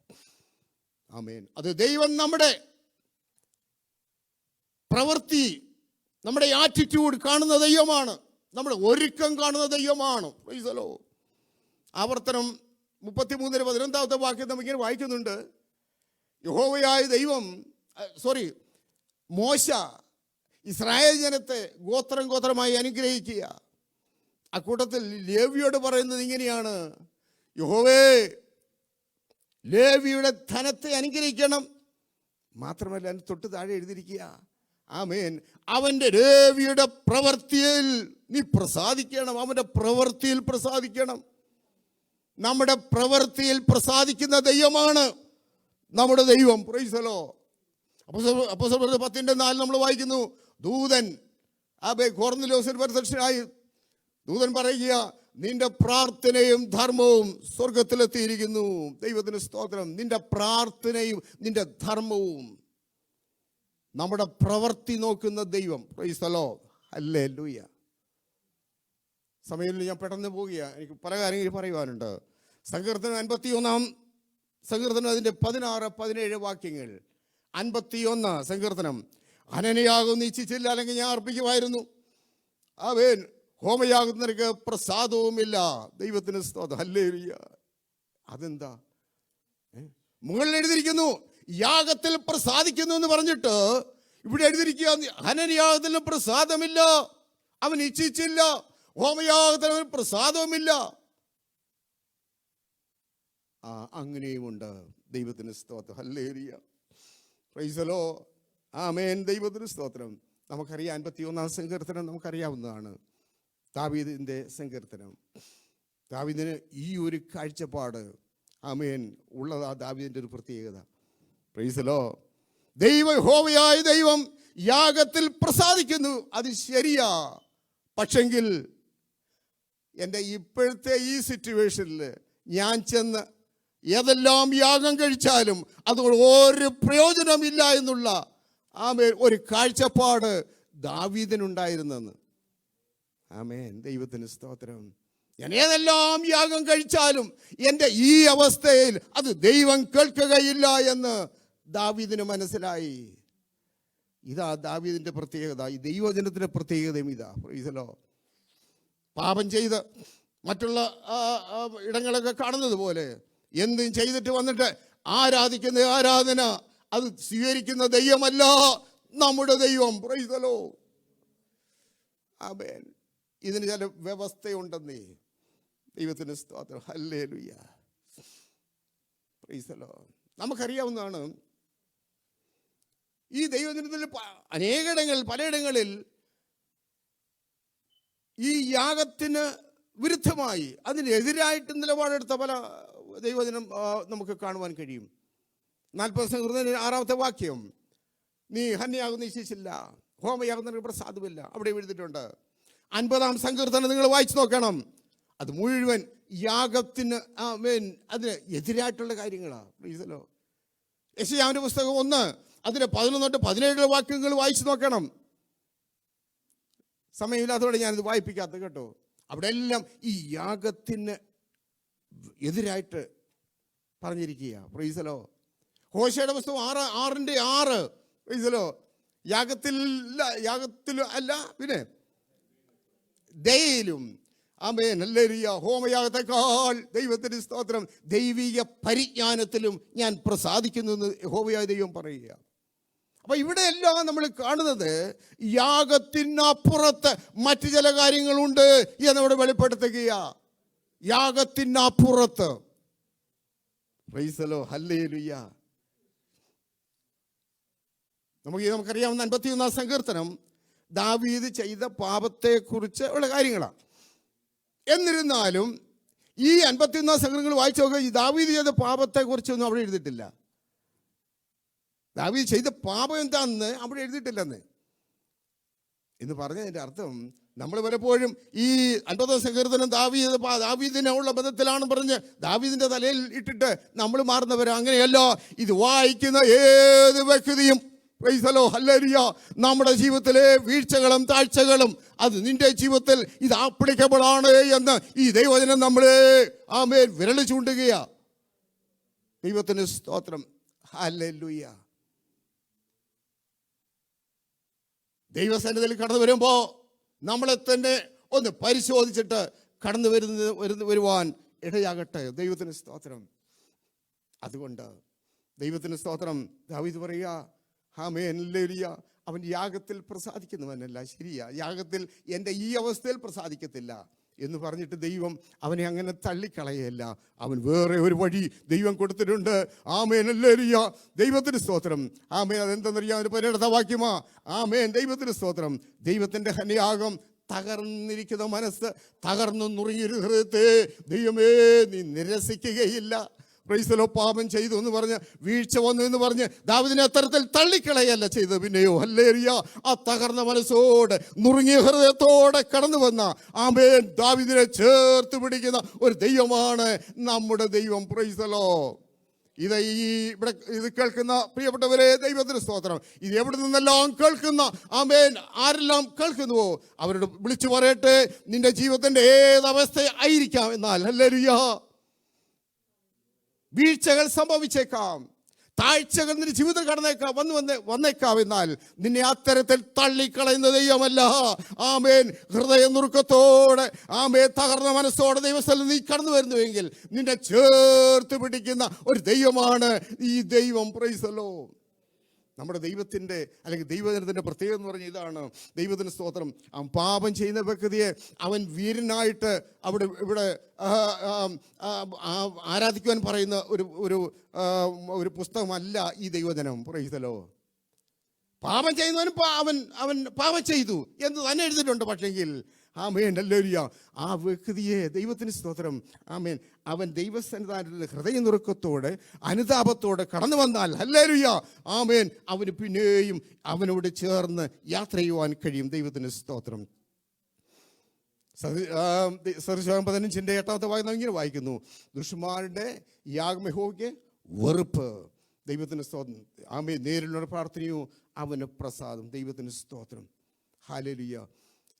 ആമേൻ. അത് ദൈവം നമ്മുടെ പ്രവൃത്തി, നമ്മുടെ ആറ്റിറ്റ്യൂഡ് കാണുന്ന ദൈവമാണ്. നമ്മുടെ ഒരുക്കം കാണുന്ന ദൈവമാണ്. Price the Lord. ആവർത്തനം 33:11 വാക്യം നമുക്കിങ്ങനെ വായിക്കുന്നുണ്ട്. യഹോവയായ ദൈവം, മോശ ഇസ്രായേൽ ജനത്തെ ഗോത്രമായി അനുഗ്രഹിക്കുക. അക്കൂട്ടത്തിൽ ലേവിയോട് പറയുന്നത് ഇങ്ങനെയാണ്, യഹോവേ ലേവിയുടെ ധനത്തെ അനുഗ്രഹിക്കണം. മാത്രമല്ല അതിന് തൊട്ട് താഴെ എഴുതിയിരിക്കുക, ആമേൻ, അവൻ്റെ ലേവിയുടെ പ്രവൃത്തിയിൽ നീ പ്രസാദിക്കണം. അവൻ്റെ പ്രവൃത്തിയിൽ പ്രസാദിക്കണം. നമ്മുടെ പ്രവൃത്തിയിൽ പ്രസാദിക്കുന്ന ദൈവമാണ് നമ്മുടെ ദൈവം. Praise the Lord. അപ്പോസ്തലർ 10:4 നമ്മൾ വായിക്കുന്നു, ദൂതൻ കൊർന്നേലിയോസിന് പ്രത്യക്ഷനായി ദൂതൻ പറയുക, നിന്റെ പ്രാർത്ഥനയും ധർമ്മവും സ്വർഗത്തിലെത്തിയിരിക്കുന്നു. ദൈവത്തിന് സ്തോത്രം. നിന്റെ പ്രാർത്ഥനയും നിന്റെ ധർമ്മവും, നമ്മുടെ പ്രവൃത്തി നോക്കുന്ന ദൈവം. Praise the Lord. ഹല്ലേലൂയ. സമയത്തിൽ ഞാൻ പെട്ടെന്ന് പോവുക, എനിക്ക് പല കാര്യങ്ങൾ പറയുവാനുണ്ട്. സങ്കീർത്തനം 51 സങ്കീർത്തനം അതിൻ്റെ 16-17 വാക്യങ്ങൾ. 51 സങ്കീർത്തനം. ഹനനയാകും ഇച്ഛിച്ചില്ല, അല്ലെങ്കിൽ ഞാൻ അർപ്പിക്കുമായിരുന്നു. ആമേൻ. ഹോമയാകുന്നവർക്ക് പ്രസാദവുമില്ല. ദൈവത്തിന് സ്തോത്രം. ഹല്ലേലൂയ. അതെന്താ? മുകളിൽ എഴുതിയിരിക്കുന്നു യാഗത്തിൽ പ്രസാദിക്കുന്നു എന്ന് പറഞ്ഞിട്ട് ഇവിടെ എഴുതിയിരിക്കുക ഹനനയാഗത്തിന് പ്രസാദമില്ല, അവൻ ഇച്ഛിച്ചില്ല. ഹോമയാഗത്തിന് പ്രസാദവുമില്ല. അങ്ങനെയുമുണ്ട്. ദൈവത്തിന് സ്തോത്രം. ഹല്ലേലൂയ. Praise the Lord. ആമേൻ. ദൈവത്തിന് സ്തോത്രം. നമുക്കറിയാം 51 സങ്കീർത്തനം നമുക്കറിയാവുന്നതാണ്, ദാവീദിൻ്റെ സങ്കീർത്തനം. ദാവീദിന് ഈ ഒരു കാഴ്ചപ്പാട് ആമേൻ ഉള്ളതാ ദാവീദിൻ്റെ ഒരു പ്രത്യേകത. Price the Lord. യഹോവയായ ദൈവം യാഗത്തിൽ പ്രസാദിക്കുന്നു, അത് ശരിയാ. പക്ഷെങ്കിൽ എൻ്റെ ഇപ്പോഴത്തെ ഈ സിറ്റുവേഷനിൽ ഞാൻ ചെന്ന് ഏതെല്ലാം യാഗം കഴിച്ചാലും അതുകൊണ്ട് ഒരു പ്രയോജനമില്ല എന്നുള്ള ആമേൻ ഒരു കാഴ്ചപ്പാട് ദാവീദിനുണ്ടായിരുന്നെന്ന്. ആമേൻ, ദൈവത്തിന് സ്തോത്രം. ഞാൻ ഏതെല്ലാം യാഗം കഴിച്ചാലും എൻ്റെ ഈ അവസ്ഥയിൽ അത് ദൈവം കേൾക്കുകയില്ല എന്ന് ദാവീദിന് മനസ്സിലായി. ഇതാ ദാവീദിൻ്റെ പ്രത്യേകത, ഈ ദൈവജനത്തിൻ്റെ പ്രത്യേകതയും ഇതാ. Price the Lord. പാപം ചെയ്ത് മറ്റുള്ള ഇടങ്ങളൊക്കെ കാണുന്നത് പോലെ എന്തും ചെയ്തിട്ട് വന്നിട്ട് ആരാധിക്കുന്ന ആരാധന അത് സ്വീകരിക്കുന്ന ദൈവമല്ല നമ്മുടെ ദൈവം. Praise the Lord. ആമേൻ. ഇതിന് ചില വ്യവസ്ഥയുണ്ടെന്നേ. ദൈവത്തിന് സ്തോത്രം. ഹല്ലേലൂയ. Praise the Lord. നമുക്കറിയാവുന്നതാണ്, ഈ ദൈവജനത്തിൽ അനേകയിടങ്ങളിൽ പലയിടങ്ങളിൽ ഈ യാഗത്തിന് വിരുദ്ധമായി അതിനെതിരായിട്ട് നിലപാടെടുത്ത പല ദൈവജനം നമുക്ക് കാണുവാൻ കഴിയും. 40 സങ്കീർത്തനം 6-ാമത്തെ വാക്യം, നീ ഹന്യയാകുന്ന ഇച്ഛിച്ചില്ല, ഹോമയാകുന്ന പ്രസാദമില്ല, അവിടെ എഴുതിയിട്ടുണ്ട്. 50-ാം സങ്കീർത്തനം നിങ്ങൾ വായിച്ചു നോക്കണം, അത് മുഴുവൻ യാഗത്തിന് അതിന് എതിരായിട്ടുള്ള കാര്യങ്ങളാണ്. Price the Lord. യെശയ്യാവിൻ്റെ പുസ്തകം 1 അതിന് 11-17 വാക്യങ്ങൾ വായിച്ചു നോക്കണം. സമയമില്ലാത്തതോടെ ഞാനിത് വായിപ്പിക്കാത്ത കേട്ടോ. അവിടെ എല്ലാം ഈ യാഗത്തിന് എതിരായിട്ട് പറഞ്ഞിരിക്കുക. Price the Lord. ഹോശേയുടെ പുസ്തകം 6:6 പ്രൈസ് ദി ലോർഡ്. യാഗത്തിൽ അല്ല പിന്നെ ദയയിലും ആമേൻ ഹല്ലേലൂയ ഹോമയാഗത്തെക്കാൾ ദൈവത്തിന് സ്തോത്രം ദൈവിക പരിജ്ഞാനത്തിലും ഞാൻ പ്രസാദിക്കുന്നു എന്ന് യഹോവയായ ദൈവം പറയുക. അപ്പൊ ഇവിടെയെല്ലാം നമ്മൾ കാണുന്നത് യാഗത്തിനപ്പുറത്ത് മറ്റു ചില കാര്യങ്ങളുണ്ട് എന്നവിടെ വെളിപ്പെടുത്തുക. യാഗത്തിനപ്പുറത്ത്. Praise the Lord. ഹല്ലേലൂയ. നമുക്കറിയാവുന്ന 51-ാം സങ്കീർത്തനം ദാവീദ് ചെയ്ത പാപത്തെക്കുറിച്ച് ഉള്ള കാര്യങ്ങളാണ്. എന്നിരുന്നാലും ഈ 51-ാം സങ്കീർത്തനങ്ങൾ വായിച്ചു നോക്കുക, ഈ ദാവീദ് ചെയ്ത പാപത്തെക്കുറിച്ചൊന്നും അവിടെ എഴുതിയിട്ടില്ല. ദാവീദ് ചെയ്ത പാപം എന്താണെന്ന് അവിടെ എഴുതിയിട്ടില്ലെന്ന് എന്ന് പറഞ്ഞതിൻ്റെ അർത്ഥം, നമ്മൾ പലപ്പോഴും ഈ 50-ാം സങ്കീർത്തനം ദാവീദിനുള്ള ബന്ധത്തിലാണ് പറഞ്ഞ് ദാവീദിൻ്റെ തലയിൽ ഇട്ടിട്ട് നമ്മൾ മാറുന്നവർ. അങ്ങനെയല്ല. ഇത് വായിക്കുന്ന ഏത് വ്യക്തിയും പ്രൈസ് ദി ലോർഡ് ഹല്ലേലൂയ നമ്മുടെ ജീവിതത്തിലെ വീഴ്ചകളും താഴ്ചകളും അത് നിന്റെ ജീവിതത്തിൽ ഇത് ആപ്ലിക്കബിൾ ആണ് എന്ന് ഈ ദൈവവചനം നമ്മളെ ആമേൻ വിരൽ ചൂണ്ടുകയാ. ദൈവത്തിന് സ്തോത്രം. ഹല്ലേലൂയ. ദൈവസന്നിധിയിൽ കടന്നു വരുമ്പോൾ നമ്മളെ തന്നെ ഒന്ന് പരിശോധിച്ചിട്ട് കടന്നു വരുവാൻ ഇടയാകട്ടെ. ദൈവത്തിന് സ്തോത്രം. അതുകൊണ്ട് ദൈവത്തിന് സ്തോത്രം. ദാവീദ് പറയുക, ആമേൻ ഹല്ലേലൂയ, അവൻ യാഗത്തിൽ പ്രസാദിക്കുന്നവനല്ല. ശരിയാ, യാഗത്തിൽ എൻ്റെ ഈ അവസ്ഥയിൽ പ്രസാദിക്കത്തില്ല എന്ന് പറഞ്ഞിട്ട് ദൈവം അവനെ അങ്ങനെ തള്ളിക്കളയല്ല. അവൻ വേറെ ഒരു വഴി ദൈവം കൊടുത്തിട്ടുണ്ട്. Amen hallelujah. ദൈവത്തിന് സ്തോത്രം. ആമേൻ. അതെന്തെന്നറിയാം, ഒരു 12-ാം വാക്യമാ. ആമേൻ. ദൈവത്തിന് സ്തോത്രം. ദൈവത്തിൻ്റെ ഹന്യാഗം തകർന്നിരിക്കുന്ന മനസ്സ്, തകർന്നു നുറുങ്ങിയൊരു ഹൃദയത്തെ ദൈവമേ നീ നിരസിക്കുകയില്ല. Price the Lord. പാപം ചെയ്തു എന്ന് പറഞ്ഞ്, വീഴ്ച വന്നു എന്ന് പറഞ്ഞ് ദാവീദിനെ അത്തരത്തിൽ തള്ളിക്കളയല്ല ചെയ്തത്. പിന്നെയോ ഹല്ലേലൂയ, ആ തകർന്ന മനസ്സോടെ നുറുങ്ങിയ ഹൃദയത്തോടെ കടന്നു വന്ന ആമേൻ ദാവീദിനെ ചേർത്ത് പിടിക്കുന്ന ഒരു ദൈവമാണ് നമ്മുടെ ദൈവം. Praise the Lord. ഇത് കേൾക്കുന്ന പ്രിയപ്പെട്ടവരെ, ദൈവത്തിന് സ്തോത്രം. ഇത് എവിടെ നിന്നെല്ലാം കേൾക്കുന്ന ആമേൻ ആരെല്ലാം കേൾക്കുന്നുവോ അവരോട് വിളിച്ചു പറയട്ടെ, നിന്റെ ജീവിതത്തിന്റെ ഏതവസ്ഥ ആയിരിക്കാം, എന്നാൽ ഹല്ലേലൂയ വീഴ്ചകൾ സംഭവിച്ചേക്കാം, താഴ്ചകൾ നിന്റെ ജീവിതം വന്നേക്കാം, എന്നാൽ നിന്നെ അത്തരത്തിൽ തള്ളിക്കളയുന്ന ദൈവമല്ല. ആമേൻ. ഹൃദയ നുറുക്കത്തോടെ ആമേൻ തകർന്ന മനസ്സോടെ ദൈവസ്ഥലം നീ കടന്നു വരുന്നുവെങ്കിൽ നിന്നെ ചേർത്ത് പിടിക്കുന്ന ഒരു ദൈവമാണ് ഈ ദൈവം. Praise the Lord. നമ്മുടെ ദൈവത്തിൻ്റെ അല്ലെങ്കിൽ ദൈവജനത്തിൻ്റെ പ്രത്യേകത എന്ന് പറഞ്ഞാൽ ഇതാണ്. ദൈവത്തിന് സ്തോത്രം. പാപം ചെയ്യുന്ന വ്യക്തിയെ അവൻ വീരനായിട്ട് ഇവിടെ ആരാധിക്കുവാൻ പറയുന്ന ഒരു പുസ്തകമല്ല ഈ ദൈവജനം. Price the Lord. പാപം ചെയ്യുന്നവനും അവൻ അവൻ പാപം ചെയ്തു എന്ന് തന്നെ എഴുതിയിട്ടുണ്ട്. പക്ഷെങ്കിൽ ആമേൻ, ഹല്ലേലൂയ, ആ വ്യക്തിയെ ദൈവത്തിന് സ്തോത്രം, ആമേൻ, അവൻ ദൈവസന്നിധാനത്തിൽ ഹൃദയനുറുക്കത്തോടെ അനുതാപത്തോടെ കടന്നു വന്നാൽ, ഹല്ലേലൂയ, ആമേൻ, അവന് പിന്നെയും അവനോട് ചേർന്ന് യാത്ര ചെയ്യുവാൻ കഴിയും. ദൈവത്തിന് സ്തോത്രം. സദൃശവാക്യം 15:8 വായന ഇങ്ങനെ വായിക്കുന്നു: ദുഷ്ടന്മാരുടെ യാഗം യഹോവയ്ക്ക് വെറുപ്പ്. ദൈവത്തിന് സ്തോത്രം. ആമേൻ. നേരിലുള്ള പ്രാർത്ഥനയോ അവന് പ്രസാദം. ദൈവത്തിന് സ്തോത്രം. ഹല്ലേലൂയ.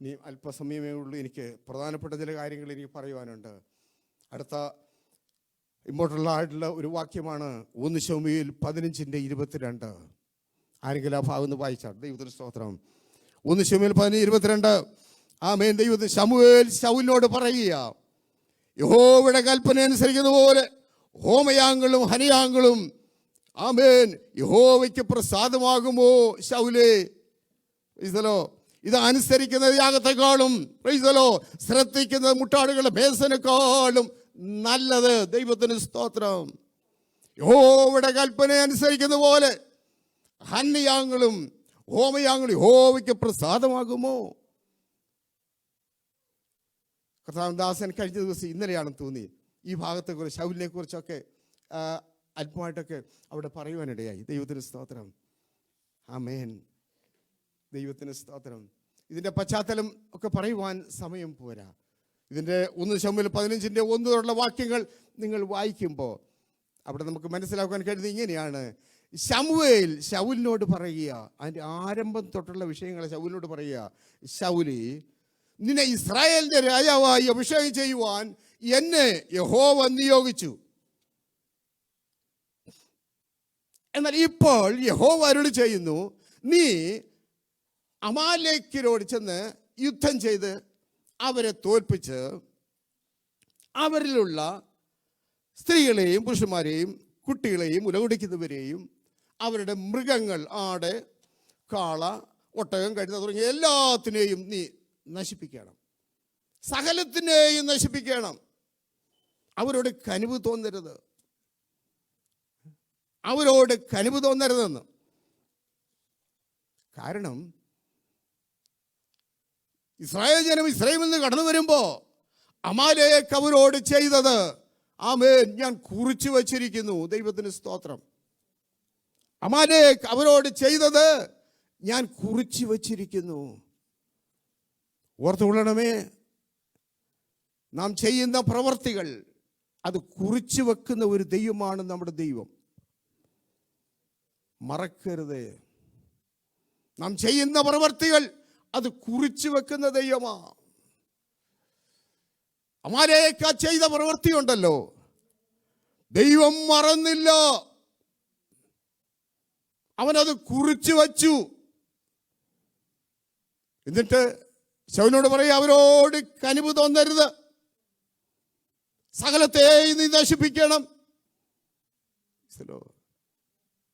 ഇനി അല്പസമയമേ ഉള്ളൂ. എനിക്ക് പ്രധാനപ്പെട്ട ചില കാര്യങ്ങൾ എനിക്ക് പറയുവാനുണ്ട്. അടുത്ത ഇമ്പോർട്ടൻ്റ് ആയിട്ടുള്ള ഒരു വാക്യമാണ് 1 ശമൂവേൽ 15:22. ആരെങ്കിലും ആ ഭാഗം ഒന്ന് വായിച്ചാൽ. ദൈവത്തിന് സ്തോത്രം. 1 ശമൂവേൽ 15:22. ആമേൻ. ദൈവത്തിന് ശമൂവേൽ ശൗലിനോട് പറയുക, യഹോവയുടെ കൽപ്പന അനുസരിക്കുന്ന പോലെ ഹോമയാഗങ്ങളും ഹനയാഗങ്ങളും, ആമേൻ, യഹോവയ്ക്ക് പ്രസാദമാകുമോ ശൗലേ? ഇത് അനുസരിക്കുന്ന യാഗത്തെക്കാളും, ശ്രദ്ധിക്കുന്ന മുട്ടാടുകളുടെ ബേസനേക്കാളും നല്ലത്. ദൈവത്തിന് സ്തോത്രം. യഹോവയുടെ കൽപ്പന അനുസരിക്കുന്ന പോലെ ഹനയാഗങ്ങളും ഹോമയാഗങ്ങളും യഹോവയ്ക്ക് പ്രസാദമാകുമോ? കർത്താവദാസൻ കഴിഞ്ഞ ദിവസം, ഇന്നലെയാണെന്ന് തോന്നി, ഈ ഭാഗത്തെക്കുറിച്ച് ശൗലിനെ കുറിച്ചൊക്കെ അല്പമായിട്ടൊക്കെ അവിടെ പറയുവാനിടയായി. ദൈവത്തിന് സ്തോത്രം. ആമേൻ. ദൈവത്തിന് സ്തോത്രം. ഇതിൻ്റെ പശ്ചാത്തലം ഒക്കെ പറയുവാൻ സമയം പോരാ. ഇതിൻ്റെ 1 ശമൂവേൽ 15:1 വാക്യങ്ങൾ നിങ്ങൾ വായിക്കുമ്പോൾ അവിടെ നമുക്ക് മനസ്സിലാക്കാൻ കഴിയുന്നത് ഇങ്ങനെയാണ്. ശമൂവേൽ ശൗലിനോട് പറയുക, അതിൻ്റെ ആരംഭം തൊട്ടുള്ള വിഷയങ്ങൾ ശൗലിനോട് പറയുക, ശൗലി, നിന്നെ ഇസ്രായേലിൻ്റെ രാജാവായി അഭിഷേകം ചെയ്യുവാൻ എന്നെ യഹോവ നിയോഗിച്ചു. എന്നാൽ ഇപ്പോൾ യഹോവ അരുളി ചെയ്യുന്നു, നീ അമാലേക്യരോട് ചെന്ന് യുദ്ധം ചെയ്ത് അവരെ തോൽപ്പിച്ച് അവരിലുള്ള സ്ത്രീകളെയും പുരുഷന്മാരെയും കുട്ടികളെയും ഉലകുടിക്കുന്നവരെയും അവരുടെ മൃഗങ്ങൾ, ആട്, കാള, ഒട്ടകം, കഴുത തുടങ്ങിയ എല്ലാത്തിനെയും നീ നശിപ്പിക്കണം. സകലത്തിനെയും നശിപ്പിക്കണം. അവരോട് കനിവ് തോന്നരുത്. അവരോട് കനിവ് തോന്നരുതെന്ന്. കാരണം ഇസ്രായേൽ ജനം ഇസ്രായേലിൽ നിന്ന് കടന്നു വരുമ്പോൾ അമാലേക്ക് അവരോട് ചെയ്തത്, ആമേൻ, ഞാൻ കുറിച്ചു വച്ചിരിക്കുന്നു. ദൈവത്തിന് സ്തോത്രം. അമാലേക്ക് അവരോട് ചെയ്തത് ഞാൻ കുറിച്ചു വച്ചിരിക്കുന്നു. ഓർത്തുകൊള്ളണമേ, നാം ചെയ്യുന്ന പ്രവർത്തികൾ അത് കുറിച്ചു വെക്കുന്ന ഒരു ദൈവമാണ് നമ്മുടെ ദൈവം. മറക്കരുത്. നാം ചെയ്യുന്ന പ്രവർത്തികൾ അത് കുറിച്ചു വെക്കുന്ന ദൈവമാണ്. അമാലേക്ക് ചെയ്ത പ്രവൃത്തിയുണ്ടല്ലോ, ദൈവം മറന്നില്ല. അവനത് കുറിച്ചു വച്ചു. എന്നിട്ട് ശൗലിനോട് പറയുക, അവരോട് കനിവ് തോന്നരുത്, സകലത്തെ നീ നശിപ്പിക്കണം.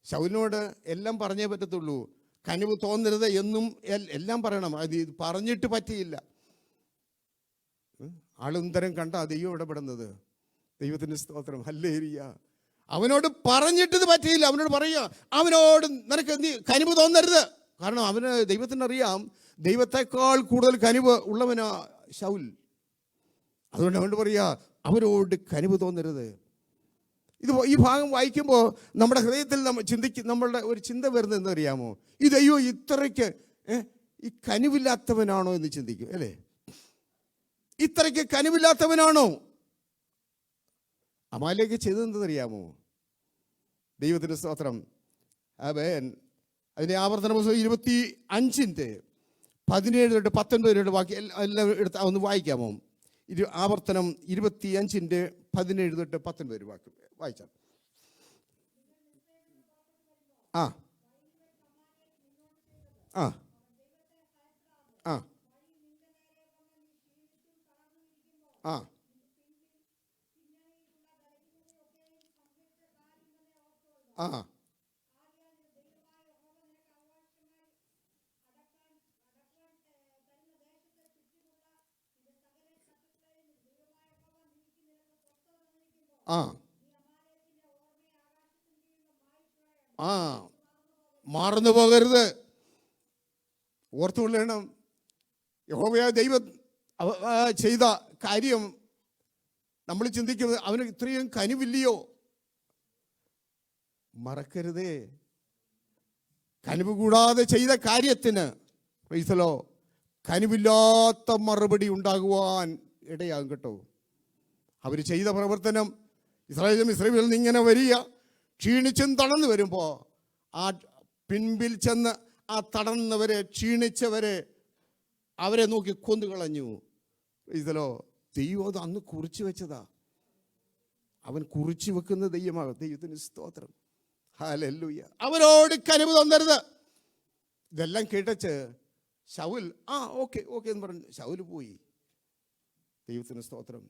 ശൗലിനോട് എല്ലാം പറഞ്ഞേ പറ്റത്തുള്ളൂ. കനിവ് തോന്നരുത് എന്നും എല്ലാം പറയണം. അത് പറഞ്ഞിട്ട് പറ്റിയില്ല. ആളുന്തരം കണ്ട ദൈവം ഇടപെടുന്നത്. ദൈവത്തിന് സ്തോത്രം. ഹല്ലേലൂയ. അവനോട് പറഞ്ഞിട്ട് പറ്റിയില്ല. അവനോട് പറയുക, അവനോട് നിനക്ക് നീ കനിവ് തോന്നരുത്. കാരണം അവന് ദൈവത്തിനറിയാം, ദൈവത്തെക്കാൾ കൂടുതൽ കനിവ് ഉള്ളവനാ ശൗൽ. അതുകൊണ്ട് അവനോട് പറയുക, അവരോട് കനിവ് തോന്നരുത്. ഈ ഭാഗം വായിക്കുമ്പോൾ നമ്മുടെ ഹൃദയത്തിൽ നമ്മളുടെ ഒരു ചിന്ത വരുന്നത് എന്താണെന്നറിയാമോ? ഈ ദൈവം ഇത്രയ്ക്ക് ഈ കനിവില്ലാത്തവനാണോ എന്ന് ചിന്തിക്കും, അല്ലേ? ഇത്രയ്ക്ക് കനിവില്ലാത്തവനാണോ? അമാലേക്ക് ചെയ്തതെന്തെന്നറിയാമോ? ദൈവത്തിൻ്റെ സ്തോത്രം. അതിൻ്റെ ആവർത്തന പുസ്തകം 25:17-19 വാക്യം എല്ലാം എടുത്ത് ഒന്ന് വായിക്കാമോ? ആവർത്തനം 25:17-19 വാക്യം വായിച്ചാൽ. ആ ആ ആ ആ ആ ആ ആ മറന്നു പോകരുത്. ഓർത്തുകൊള്ളണം, യഹോവയായ ദൈവം ചെയ്ത കാര്യം നമ്മൾ ചിന്തിക്കുന്നത് അവന് ഇത്രയും കനിവില്ലയോ? മറക്കരുതേ, കനിവ് കൂടാതെ ചെയ്ത കാര്യത്തിന് പ്രൈസലോ കനിവില്ലാത്ത മറുപടി ഉണ്ടാകുവാൻ ഇടയാകും കേട്ടോ. അവർ ചെയ്ത പ്രവർത്തനം ഇസ്രായേലിൽ നിന്ന് ഇങ്ങനെ വരിക, ക്ഷീണിച്ചും തളർന്നു വരുമ്പോൾ ആ പിൻപിൽ ചെന്ന് ആ തടന്നവരെ, ക്ഷീണിച്ചവരെ, അവരെ നോക്കി കൊന്നുകളഞ്ഞു. പ്രൈസലോ ദൈവം അത് അന്ന് കുറിച്ച് വെച്ചതാ. അവൻ കുറിച്ച് വെക്കുന്ന ദൈവമാകും. ദൈവത്തിന് സ്തോത്രം, ഹല്ലേലൂയ. അവരോട് കനിവ് തോന്നരുത്. ഇതെല്ലാം കേട്ടച്ച് ശൗൽ ഓക്കെ എന്ന് പറഞ്ഞു ശൗൽ പോയി. ദൈവത്തിന് സ്തോത്രം.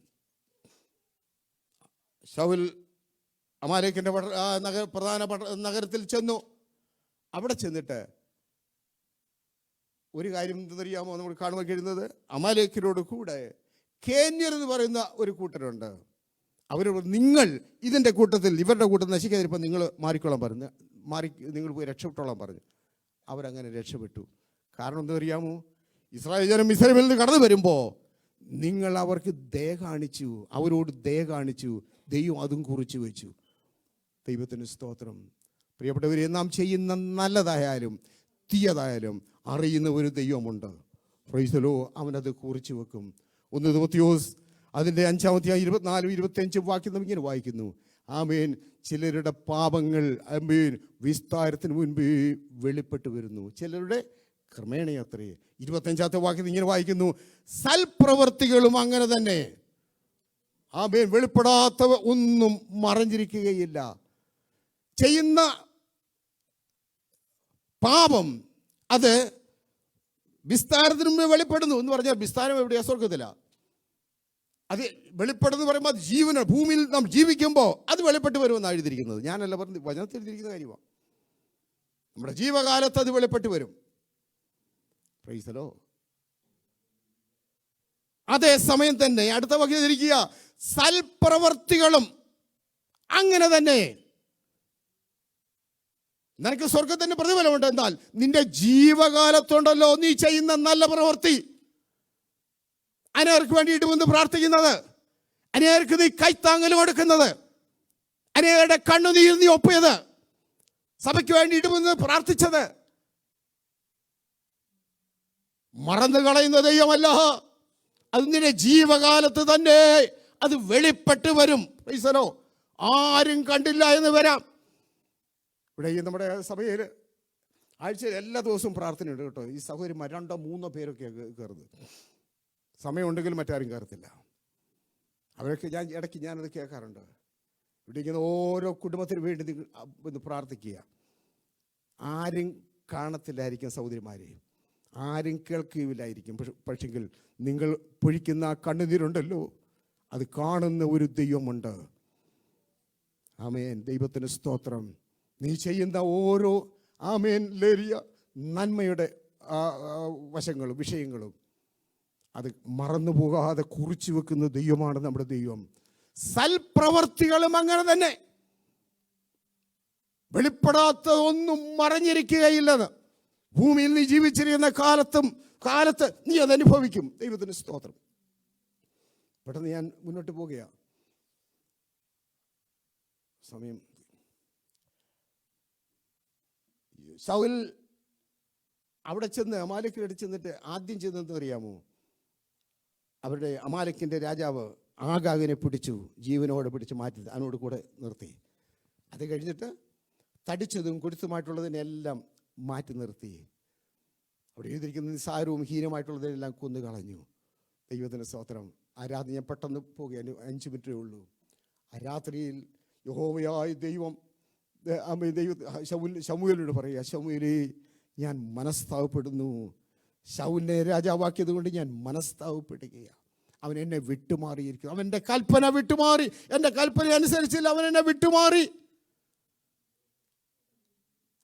ശൗൽ അമാലേക്കിന്റെ പ്രധാന നഗരത്തിൽ ചെന്നു. അവിടെ ചെന്നിട്ട് ഒരു കാര്യം എന്തറിയാമോ നമ്മൾ കാണുവാൻ കഴിയുന്നത്? അമാലേക്കിനോട് കൂടെ കേന്യർ എന്ന് പറയുന്ന ഒരു കൂട്ടരുണ്ട്. അവരോട് നിങ്ങൾ ഇതിൻ്റെ കൂട്ടത്തിൽ, ഇവരുടെ കൂട്ടത്തിൽ നശിക്കാതിരിപ്പോൾ നിങ്ങൾ മാറിക്കോളാൻ പറഞ്ഞു, നിങ്ങൾ പോയി രക്ഷപ്പെട്ടോളാൻ പറഞ്ഞു. അവരങ്ങനെ രക്ഷപ്പെട്ടു. കാരണം എന്താ അറിയാമോ? ഇസ്രായേൽ ജനം മിസ്രയീമിൽ നിന്ന് കടന്നു വരുമ്പോൾ നിങ്ങൾ അവർക്ക് ദയ കാണിച്ചു, അവരോട് ദയ കാണിച്ചു. ദൈവം അതും കുറിച്ച് വെച്ചു. ദൈവത്തിന് സ്തോത്രം. പ്രിയപ്പെട്ടവരെ, നാം ചെയ്യുന്ന നല്ലതായാലും തീയതായാലും അറിയുന്ന ഒരു ദൈവമുണ്ട്. Price the Lord. അവനത് കുറിച്ച് വെക്കും. 1 തിമോഥെയോസ് അതിൻ്റെ 5-24-25 വാക്യം നാം ഇങ്ങനെ വായിക്കുന്നു. ആമേൻ. ചിലരുടെ പാപങ്ങൾ വിസ്താരത്തിന് മുൻപേ വെളിപ്പെട്ട് വരുന്നു, ചിലരുടെ ക്രമേണയത്രേ. 25 വാക്യത്തിൽ ഇങ്ങനെ വായിക്കുന്നു, സൽപ്രവർത്തികളും അങ്ങനെ തന്നെ. ആമേൻ. വെളിപ്പെടാത്തവ ഒന്നും മറഞ്ഞിരിക്കുകയില്ല. ചെയ്യുന്ന പാപം അത് വിസ്താരത്തിന് മുമ്പേ വെളിപ്പെടുന്നു എന്ന് പറഞ്ഞാൽ വിസ്താരം എവിടെയാ? സ്വർഗത്തില. അത് വെളിപ്പെടുന്നു പറയുമ്പോൾ അത് ജീവന ഭൂമിയിൽ നാം ജീവിക്കുമ്പോൾ അത് വെളിപ്പെട്ട് വരുമെന്നാണ് എഴുതിയിരിക്കുന്നത്. ഞാനല്ല പറഞ്ഞു, വചനത്തിൽ എഴുതിയിരിക്കുന്ന കാര്യമാണ്. നമ്മുടെ ജീവകാലത്ത് അത് വെളിപ്പെട്ട് വരും. Price the Lord. അതേ സമയം തന്നെ അടുത്ത വാക്യം ഇരിക്കുക, സൽപ്രവർത്തികളും അങ്ങനെ തന്നെ. നിനക്ക് സ്വർഗത്തിന് പ്രതിഫലമുണ്ട്. എന്നാൽ നിന്റെ ജീവകാലത്തുണ്ടല്ലോ നീ ചെയ്യുന്ന നല്ല പ്രവൃത്തി, അനേർക്ക് വേണ്ടിയിട്ട് വന്ന് പ്രാർത്ഥിക്കുന്നത്, അനേർക്ക് നീ കൈത്താങ്ങൽ കൊടുക്കുന്നത്, അനേകരുടെ കണ്ണുനീർ നീ ഒപ്പിയത്, സഭയ്ക്ക് വേണ്ടിയിട്ട് വന്ന് പ്രാർത്ഥിച്ചത്, മറന്നു കളയുന്ന ദൈവമല്ല. അത് നിന്റെ ജീവകാലത്ത് തന്നെ അത് വെളിപ്പെട്ട് വരും. Price the Lord. ആരും കണ്ടില്ല എന്ന് വരാം. ഇവിടെ ഈ നമ്മുടെ സഭയിൽ ആഴ്ചയിൽ എല്ലാ ദിവസവും പ്രാർത്ഥനയുണ്ട് കേട്ടോ. ഈ സഹോദരിമാർ 2-3 പേരൊക്കെ കയറുന്നത്. സമയമുണ്ടെങ്കിൽ മറ്റാരും കയറത്തില്ല. അവരൊക്കെ ഇടയ്ക്ക് ഞാനത് കേൾക്കാറുണ്ട്. ഇവിടെ ഇങ്ങനെ ഓരോ കുടുംബത്തിന് വേണ്ടി നിങ്ങൾ പ്രാർത്ഥിക്കുക. ആരും കാണത്തില്ലായിരിക്കും സഹോദരിമാരെ, ആരും കേൾക്കുകയില്ലായിരിക്കും. പക്ഷെങ്കിൽ നിങ്ങൾ പൊഴിക്കുന്ന ആ കണ്ണുനീരുണ്ടല്ലോ, അത് കാണുന്ന ഒരു ദൈവമുണ്ട്. ആമേൻ. ദൈവത്തിന് സ്തോത്രം. നീ ചെയ്യുന്ന ഓരോ ആമേൻ ലേറിയ നന്മയുടെ വശങ്ങളും വിഷയങ്ങളും അത് മറന്നു പോകാതെ കുറിച്ചു വെക്കുന്ന ദൈവമാണ് നമ്മുടെ ദൈവം. സൽപ്രവർത്തികളും അങ്ങനെ തന്നെ. വെളിപ്പെടാത്ത ഒന്നും മറഞ്ഞിരിക്കുകയില്ലെന്ന്. ഭൂമിയിൽ നീ ജീവിച്ചിരിക്കുന്ന കാലത്ത് നീ അത് അനുഭവിക്കും. ദൈവത്തിന് സ്തോത്രം. പെട്ടെന്ന് ഞാൻ മുന്നോട്ട് പോകുകയാണ്. സമയം. ശൗൽ അവിടെ ചെന്ന് അമാലേക്കിനടുത്ത് ചെന്നിട്ട് ആദ്യം ചെന്നെന്ന് അറിയാമോ? അവരുടെ അമാലേക്കിൻ്റെ രാജാവ് ആഗാഗിനെ പിടിച്ചു, ജീവനോടെ പിടിച്ച് മാറ്റി അതിനോട് കൂടെ നിർത്തി. അത് കഴിഞ്ഞിട്ട് തടിച്ചതും കൊടിച്ചുമായിട്ടുള്ളതിനെല്ലാം മാറ്റി നിർത്തി. അവിടെ എഴുതിയിരിക്കുന്ന നിസ്സാരവും ഹീനമായിട്ടുള്ളതിനെല്ലാം കൊന്നു കളഞ്ഞു. ദൈവത്തിൻ്റെ സ്തോത്രം. ആ രാത്രി ഞാൻ പെട്ടെന്ന് പോകുകയാണ്, 5 മിനിറ്റേ ഉള്ളൂ. ആ രാത്രിയിൽ യഹോവയായ ദൈവം ശമൂവേലിനോട് പറയുക, ശമൂവേലേ, ഞാൻ മനസ്താവപ്പെടുന്നു. ശൗലിനെ രാജാവാക്കിയത് കൊണ്ട് ഞാൻ മനസ്താവപ്പെടുകയാണ്. അവൻ എന്നെ വിട്ടുമാറിയിരിക്കുന്നു. അവൻ്റെ കൽപ്പന വിട്ടുമാറി, എൻ്റെ കൽപ്പന അനുസരിച്ചില്ല, അവൻ എന്നെ വിട്ടുമാറി.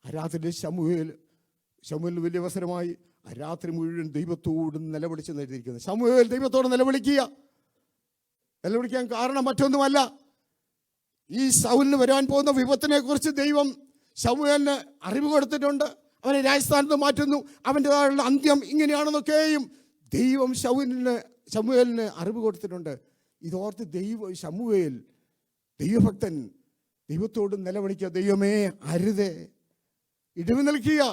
ആ രാത്രി ശമൂവേലിന് വലിയ അവസരമായി. ആ രാത്രി മുഴുവൻ ദൈവത്തോട് നിലവിളിച്ച് എഴുതിയിരിക്കുന്നത്. ശമൂവേൽ ദൈവത്തോട് നിലവിളിക്കുക. നിലവിളിക്കാൻ കാരണം മറ്റൊന്നുമല്ല, ഈ ശൗലിന് വരാൻ പോകുന്ന വിപത്തിനെ കുറിച്ച് ദൈവം ശമൂവേലിന് അറിവ് കൊടുത്തിട്ടുണ്ട്. അവനെ രാജസ്ഥാനത്ത് മാറ്റുന്നു. അവൻ്റെതായുള്ള അന്ത്യം ഇങ്ങനെയാണെന്നൊക്കെയും ദൈവം ശമൂവേലിന് അറിവ് കൊടുത്തിട്ടുണ്ട്. ഇതോർത്ത് ശമൂവേൽ ദൈവഭക്തൻ ദൈവത്തോട് നിലവിളിക്കുക, ദൈവമേ അരുതേ, ഇടിവ് നിൽക്കുക,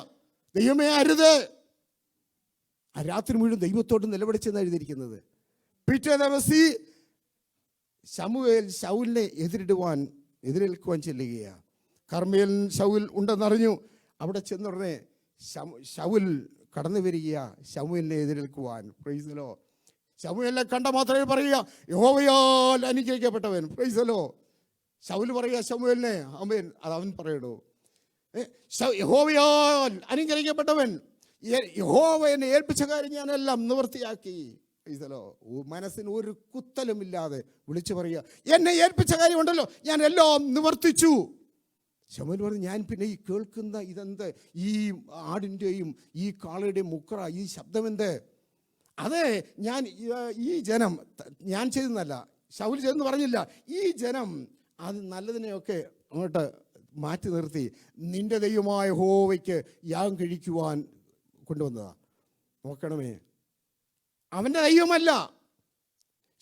ദൈവമേ അരുതേ. ആ രാത്രി മുഴുവൻ ദൈവത്തോട് നിലവിളിച്ചെന്ന് എഴുതിയിരിക്കുന്നത്. പിറ്റേ ദിവസം ശമൂവേൽ ശൗലിനെ എതിരേൽക്കുവാൻ ചെല്ലുകയാണ്. കർമ്മേൽ ശൗൽ ഉണ്ടെന്നറിഞ്ഞു. അവിടെ ചെന്നുടനെ ശൗൽ കടന്നു വരിക ശമൂവേലിനെ എതിരേൽക്കുവാൻ. Praise the Lord. ശമൂവേലിനെ കണ്ട മാത്രമേ പറയുക, യഹോവയാൽ അനുഗ്രഹിക്കപ്പെട്ടവൻ. Praise the Lord. ശൗൽ പറയുക ശമൂവേലിനെ, ആമേൻ, അത് അവൻ പറയടോ, യഹോവയാൽ അനുഗ്രഹിക്കപ്പെട്ടവൻ, യഹോവ എന്നെ ഏൽപ്പിച്ച കാര്യം ഞാനെല്ലാം നിവൃത്തിയാക്കി. മനസ്സിന് ഒരു കുത്തലുമില്ലാതെ വിളിച്ചു പറയുക, എന്നെ ഏൽപ്പിച്ച കാര്യമുണ്ടല്ലോ ഞാൻ എല്ലാം നിവർത്തിച്ചു. ശമൂവേൽ പറഞ്ഞു, ഞാൻ പിന്നെ ഈ കേൾക്കുന്ന ഇതെന്ത്, ഈ ആടിൻ്റെയും ഈ കാളയുടെയും മുക്ര, ഈ ശബ്ദമെന്ത്? അതെ, ഈ ജനം ഞാൻ ചെയ്തെന്നല്ല, ശൗൽ ചെയ്തെന്ന് പറഞ്ഞില്ല. ഈ ജനം അത് നല്ലതിനെയൊക്കെ അങ്ങോട്ട് മാറ്റി നിർത്തി നിന്റെ ദൈവമായ യഹോവയ്ക്ക് യാഗം കഴിക്കുവാൻ കൊണ്ടുവന്നതാ. നോക്കണമേ, അവൻ്റെ ദൈവമല്ല,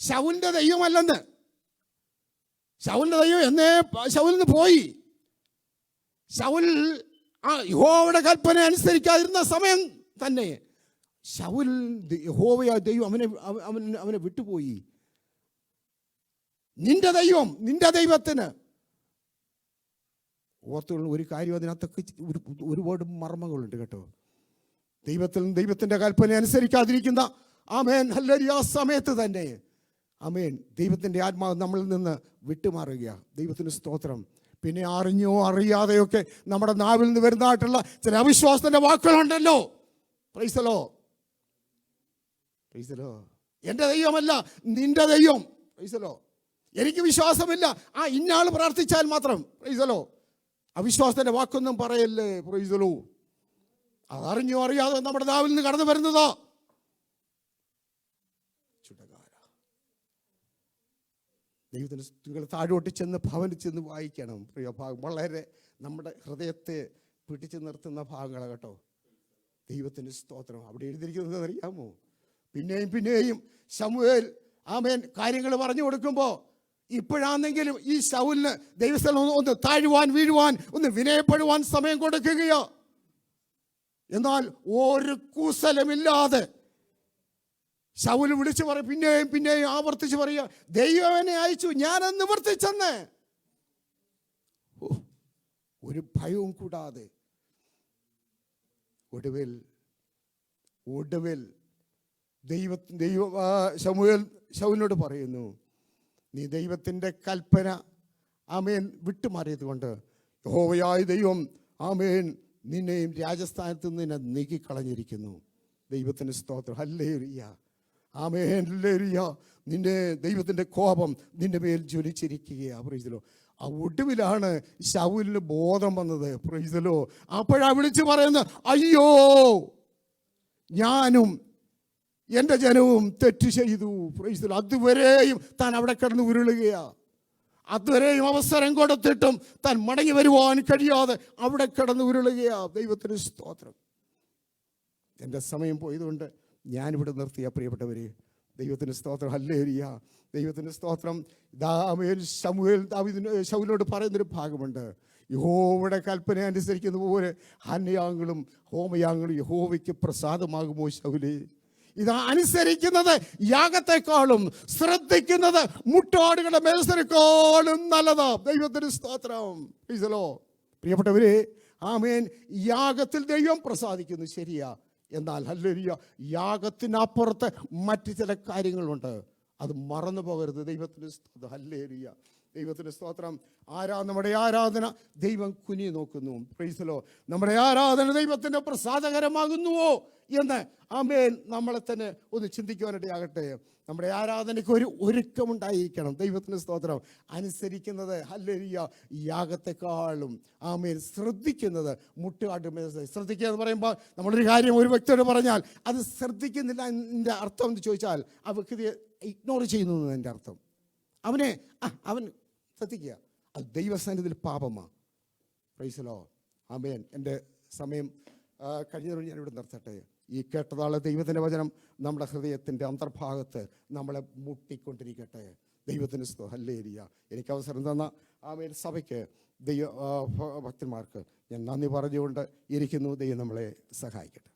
ശൗലിൻ്റെ ദൈവമല്ലെന്ന്. ശൗലിൻ്റെ ദൈവം എന്നേ ശൗലിന് പോയി. ശൗൽ ആ യഹോവയുടെ കൽപ്പന അനുസരിക്കാതിരുന്ന സമയം തന്നെ ശൗൽ യഹോവയാ ദൈവം അവനെ വിട്ടുപോയി. നിന്റെ ദൈവം, നിന്റെ ദൈവത്തിന് ഓർത്തുള്ള ഒരു കാര്യം, അതിനകത്തൊക്കെ ഒരുപാട് മർമ്മങ്ങളുണ്ട് കേട്ടോ. ദൈവത്തിൻ്റെ കൽപ്പന അനുസരിക്കാതിരിക്കുന്ന ആമേൻ ഹല്ലേലൂയ, ആ സമയത്ത് തന്നെ ആമേൻ ദൈവത്തിൻ്റെ ആത്മാവ് നമ്മളിൽ നിന്ന് വിട്ടുമാറുക. ദൈവത്തിന് സ്തോത്രം. പിന്നെ അറിഞ്ഞോ അറിയാതെയൊക്കെ നമ്മുടെ നാവിൽ നിന്ന് വരുന്നതായിട്ടുള്ള ചില അവിശ്വാസത്തിൻ്റെ വാക്കുകളുണ്ടല്ലോ. Praise the Lord, praise the Lord. എൻ്റെ ദൈവമല്ല നിന്റെ ദൈവം. Praise the Lord. എനിക്ക് വിശ്വാസമില്ല, ഇന്നാൾ പ്രാർത്ഥിച്ചാൽ മാത്രം. Praise the Lord. അവിശ്വാസത്തിൻ്റെ വാക്കൊന്നും പറയല്ലേ. Praise the Lord. അതറിഞ്ഞോ അറിയാതെ നമ്മുടെ നാവിൽ നിന്ന് കടന്നു വരുന്നതോ ദൈവത്തിന് നിങ്ങൾ താഴോട്ട് ചെന്ന് ഭവനിൽ ചെന്ന് വായിക്കണം. പ്രിയ ഭാഗം വളരെ നമ്മുടെ ഹൃദയത്തെ പിടിച്ചു നിർത്തുന്ന ഭാഗങ്ങളാണ് കേട്ടോ. ദൈവത്തിന് സ്തോത്രം. അവിടെ എഴുതിയിരിക്കുന്നത് അറിയാമോ? പിന്നെയും ശമൂവേൽ ആമേൻ കാര്യങ്ങൾ പറഞ്ഞു കൊടുക്കുമ്പോൾ ഇപ്പോഴാണെങ്കിലും ഈ ശൗലിന് ദൈവസ്ഥലം ഒന്ന് താഴുവാൻ വീഴുവാൻ ഒന്ന് വിനയപ്പെടുവാൻ സമയം കൊടുക്കുകയോ. എന്നാൽ ഒരു കൂസലമില്ലാതെ ശൗൽ വിളിച്ചു പറയും, പിന്നെയും ആവർത്തിച്ച് പറയുക, ദൈവനെ അയച്ചു, ഞാനന്ന് നിവർത്തിച്ചെന്ന്. ഒരു ഭയവും കൂടാതെ ഒടുവിൽ ശമൂവേൽ ശൗലിനോട് പറയുന്നു, നീ ദൈവത്തിൻ്റെ കൽപ്പന ആമേൻ വിട്ടുമാറിയത് കൊണ്ട് യഹോവയായ ദൈവം ആമേൻ നിന്നെയും രാജസ്ഥാനത്ത് നിന്നെ നീക്കിക്കളഞ്ഞിരിക്കുന്നു. ദൈവത്തിന് സ്തോത്രം. ഹല്ലേലൂയ, ആമേൻ, ഹല്ലേലൂയ. നിന്റെ ദൈവത്തിൻ്റെ കോപം നിന്റെ മേൽ ജ്വലിച്ചിരിക്കുകയാണ്. Price the Lord. ആ ഒടുവിലാണ് ശൗലിന് ബോധം വന്നത്. Price the Lord. അപ്പോഴാ വിളിച്ചു പറയുന്നത്, അയ്യോ ഞാനും എൻ്റെ ജനവും തെറ്റ് ചെയ്തു. Price the Lord. അതുവരെയും താൻ അവിടെ കിടന്ന് ഉരുളുകയാണ്. അതുവരെയും അവസരം കൊടുത്തിട്ടും താൻ മടങ്ങി വരുവാൻ കഴിയാതെ അവിടെ കിടന്ന് ഉരുളുകയാണ്. ദൈവത്തിന് സ്തോത്രം. എൻ്റെ സമയം പോയതുകൊണ്ട് ഞാനിവിടെ നിർത്തിയ പ്രിയപ്പെട്ടവരെ. ദൈവത്തിന് സ്തോത്രം. ഹല്ലേലൂയ, ദൈവത്തിന് സ്തോത്രം. ശമൂവേൽ പറയുന്നൊരു ഭാഗമുണ്ട്. യഹോവയുടെ കൽപ്പന അനുസരിക്കുന്ന പോലെ ഹന്യാങ്ങളും ഹോമയാങ്ങളും യഹോവയ്ക്ക് പ്രസാദമാകുമോ ശൗലേ? ഇത് അനുസരിക്കുന്നത് യാഗത്തെക്കാളും ശ്രദ്ധിക്കുന്നത് മുട്ടാടുകളുടെ മേൽസരക്കാളും നല്ലതാ. ദൈവത്തിന് സ്തോത്രം. Price the Lord. പ്രിയപ്പെട്ടവരെ, ആമേൻ, യാഗത്തിൽ ദൈവം പ്രസാദിക്കുന്നു, ശരിയാ. എന്നാൽ ഹല്ലേലൂയ, യാഗത്തിനപ്പുറത്ത് മറ്റ് ചില കാര്യങ്ങളുണ്ട്. അത് മറന്നു പോകരുത്. ദൈവത്തിന് സ്തോത്രം. ഹല്ലേലൂയ, ദൈവത്തിന് സ്തോത്രം. നമ്മുടെ ആരാധന ദൈവം കുനിഞ്ഞു നോക്കുന്നു. Price the Lord. നമ്മുടെ ആരാധന ദൈവത്തിന് പ്രസാദകരമാകുന്നുവോ എന്ന് ആമേൻ നമ്മളെ തന്നെ ഒന്ന് ചിന്തിക്കുവാനിടയാകട്ടെ. നമ്മുടെ ആരാധനയ്ക്ക് ഒരു ഒരുക്കമുണ്ടായിരിക്കണം. ദൈവത്തിന് സ്തോത്രം. അനുസരിക്കുന്നത് ഹല്ലേലൂയ യാഗത്തെക്കാളും ആമേൻ ശ്രദ്ധിക്കുന്നത് മുട്ടുകാട്ട്. ശ്രദ്ധിക്കുക എന്ന് പറയുമ്പോൾ നമ്മളൊരു കാര്യം ഒരു വ്യക്തിയോട് പറഞ്ഞാൽ അത് ശ്രദ്ധിക്കുന്നില്ല എൻ്റെ അർത്ഥം എന്ന് ചോദിച്ചാൽ ആ വ്യക്തിയെ ഇഗ്നോർ ചെയ്യുന്നു എൻ്റെ അർത്ഥം. അവൻ ശ്രദ്ധിക്കുക, അത് ദൈവസന്നിധിയിൽ പാപമാണ്. Praise the Lord. ആമേൻ. എൻ്റെ സമയം കഴിഞ്ഞ ഞാനിവിടെ നിർത്തട്ടെ. ഈ കേട്ടതാളെ ദൈവത്തിൻ്റെ വചനം നമ്മുടെ ഹൃദയത്തിൻ്റെ അന്തർഭാഗത്ത് നമ്മളെ മുട്ടിക്കൊണ്ടിരിക്കട്ടെ. ദൈവത്തിന് ഹല്ലേലൂയ. എനിക്ക് അവസരം തന്ന ആമേൻ സഭയ്ക്ക് ഭക്തന്മാർക്ക് ഞാൻ നന്ദി പറഞ്ഞുകൊണ്ട് ഇരിക്കുന്നു. ദൈവം നമ്മളെ സഹായിക്കട്ടെ.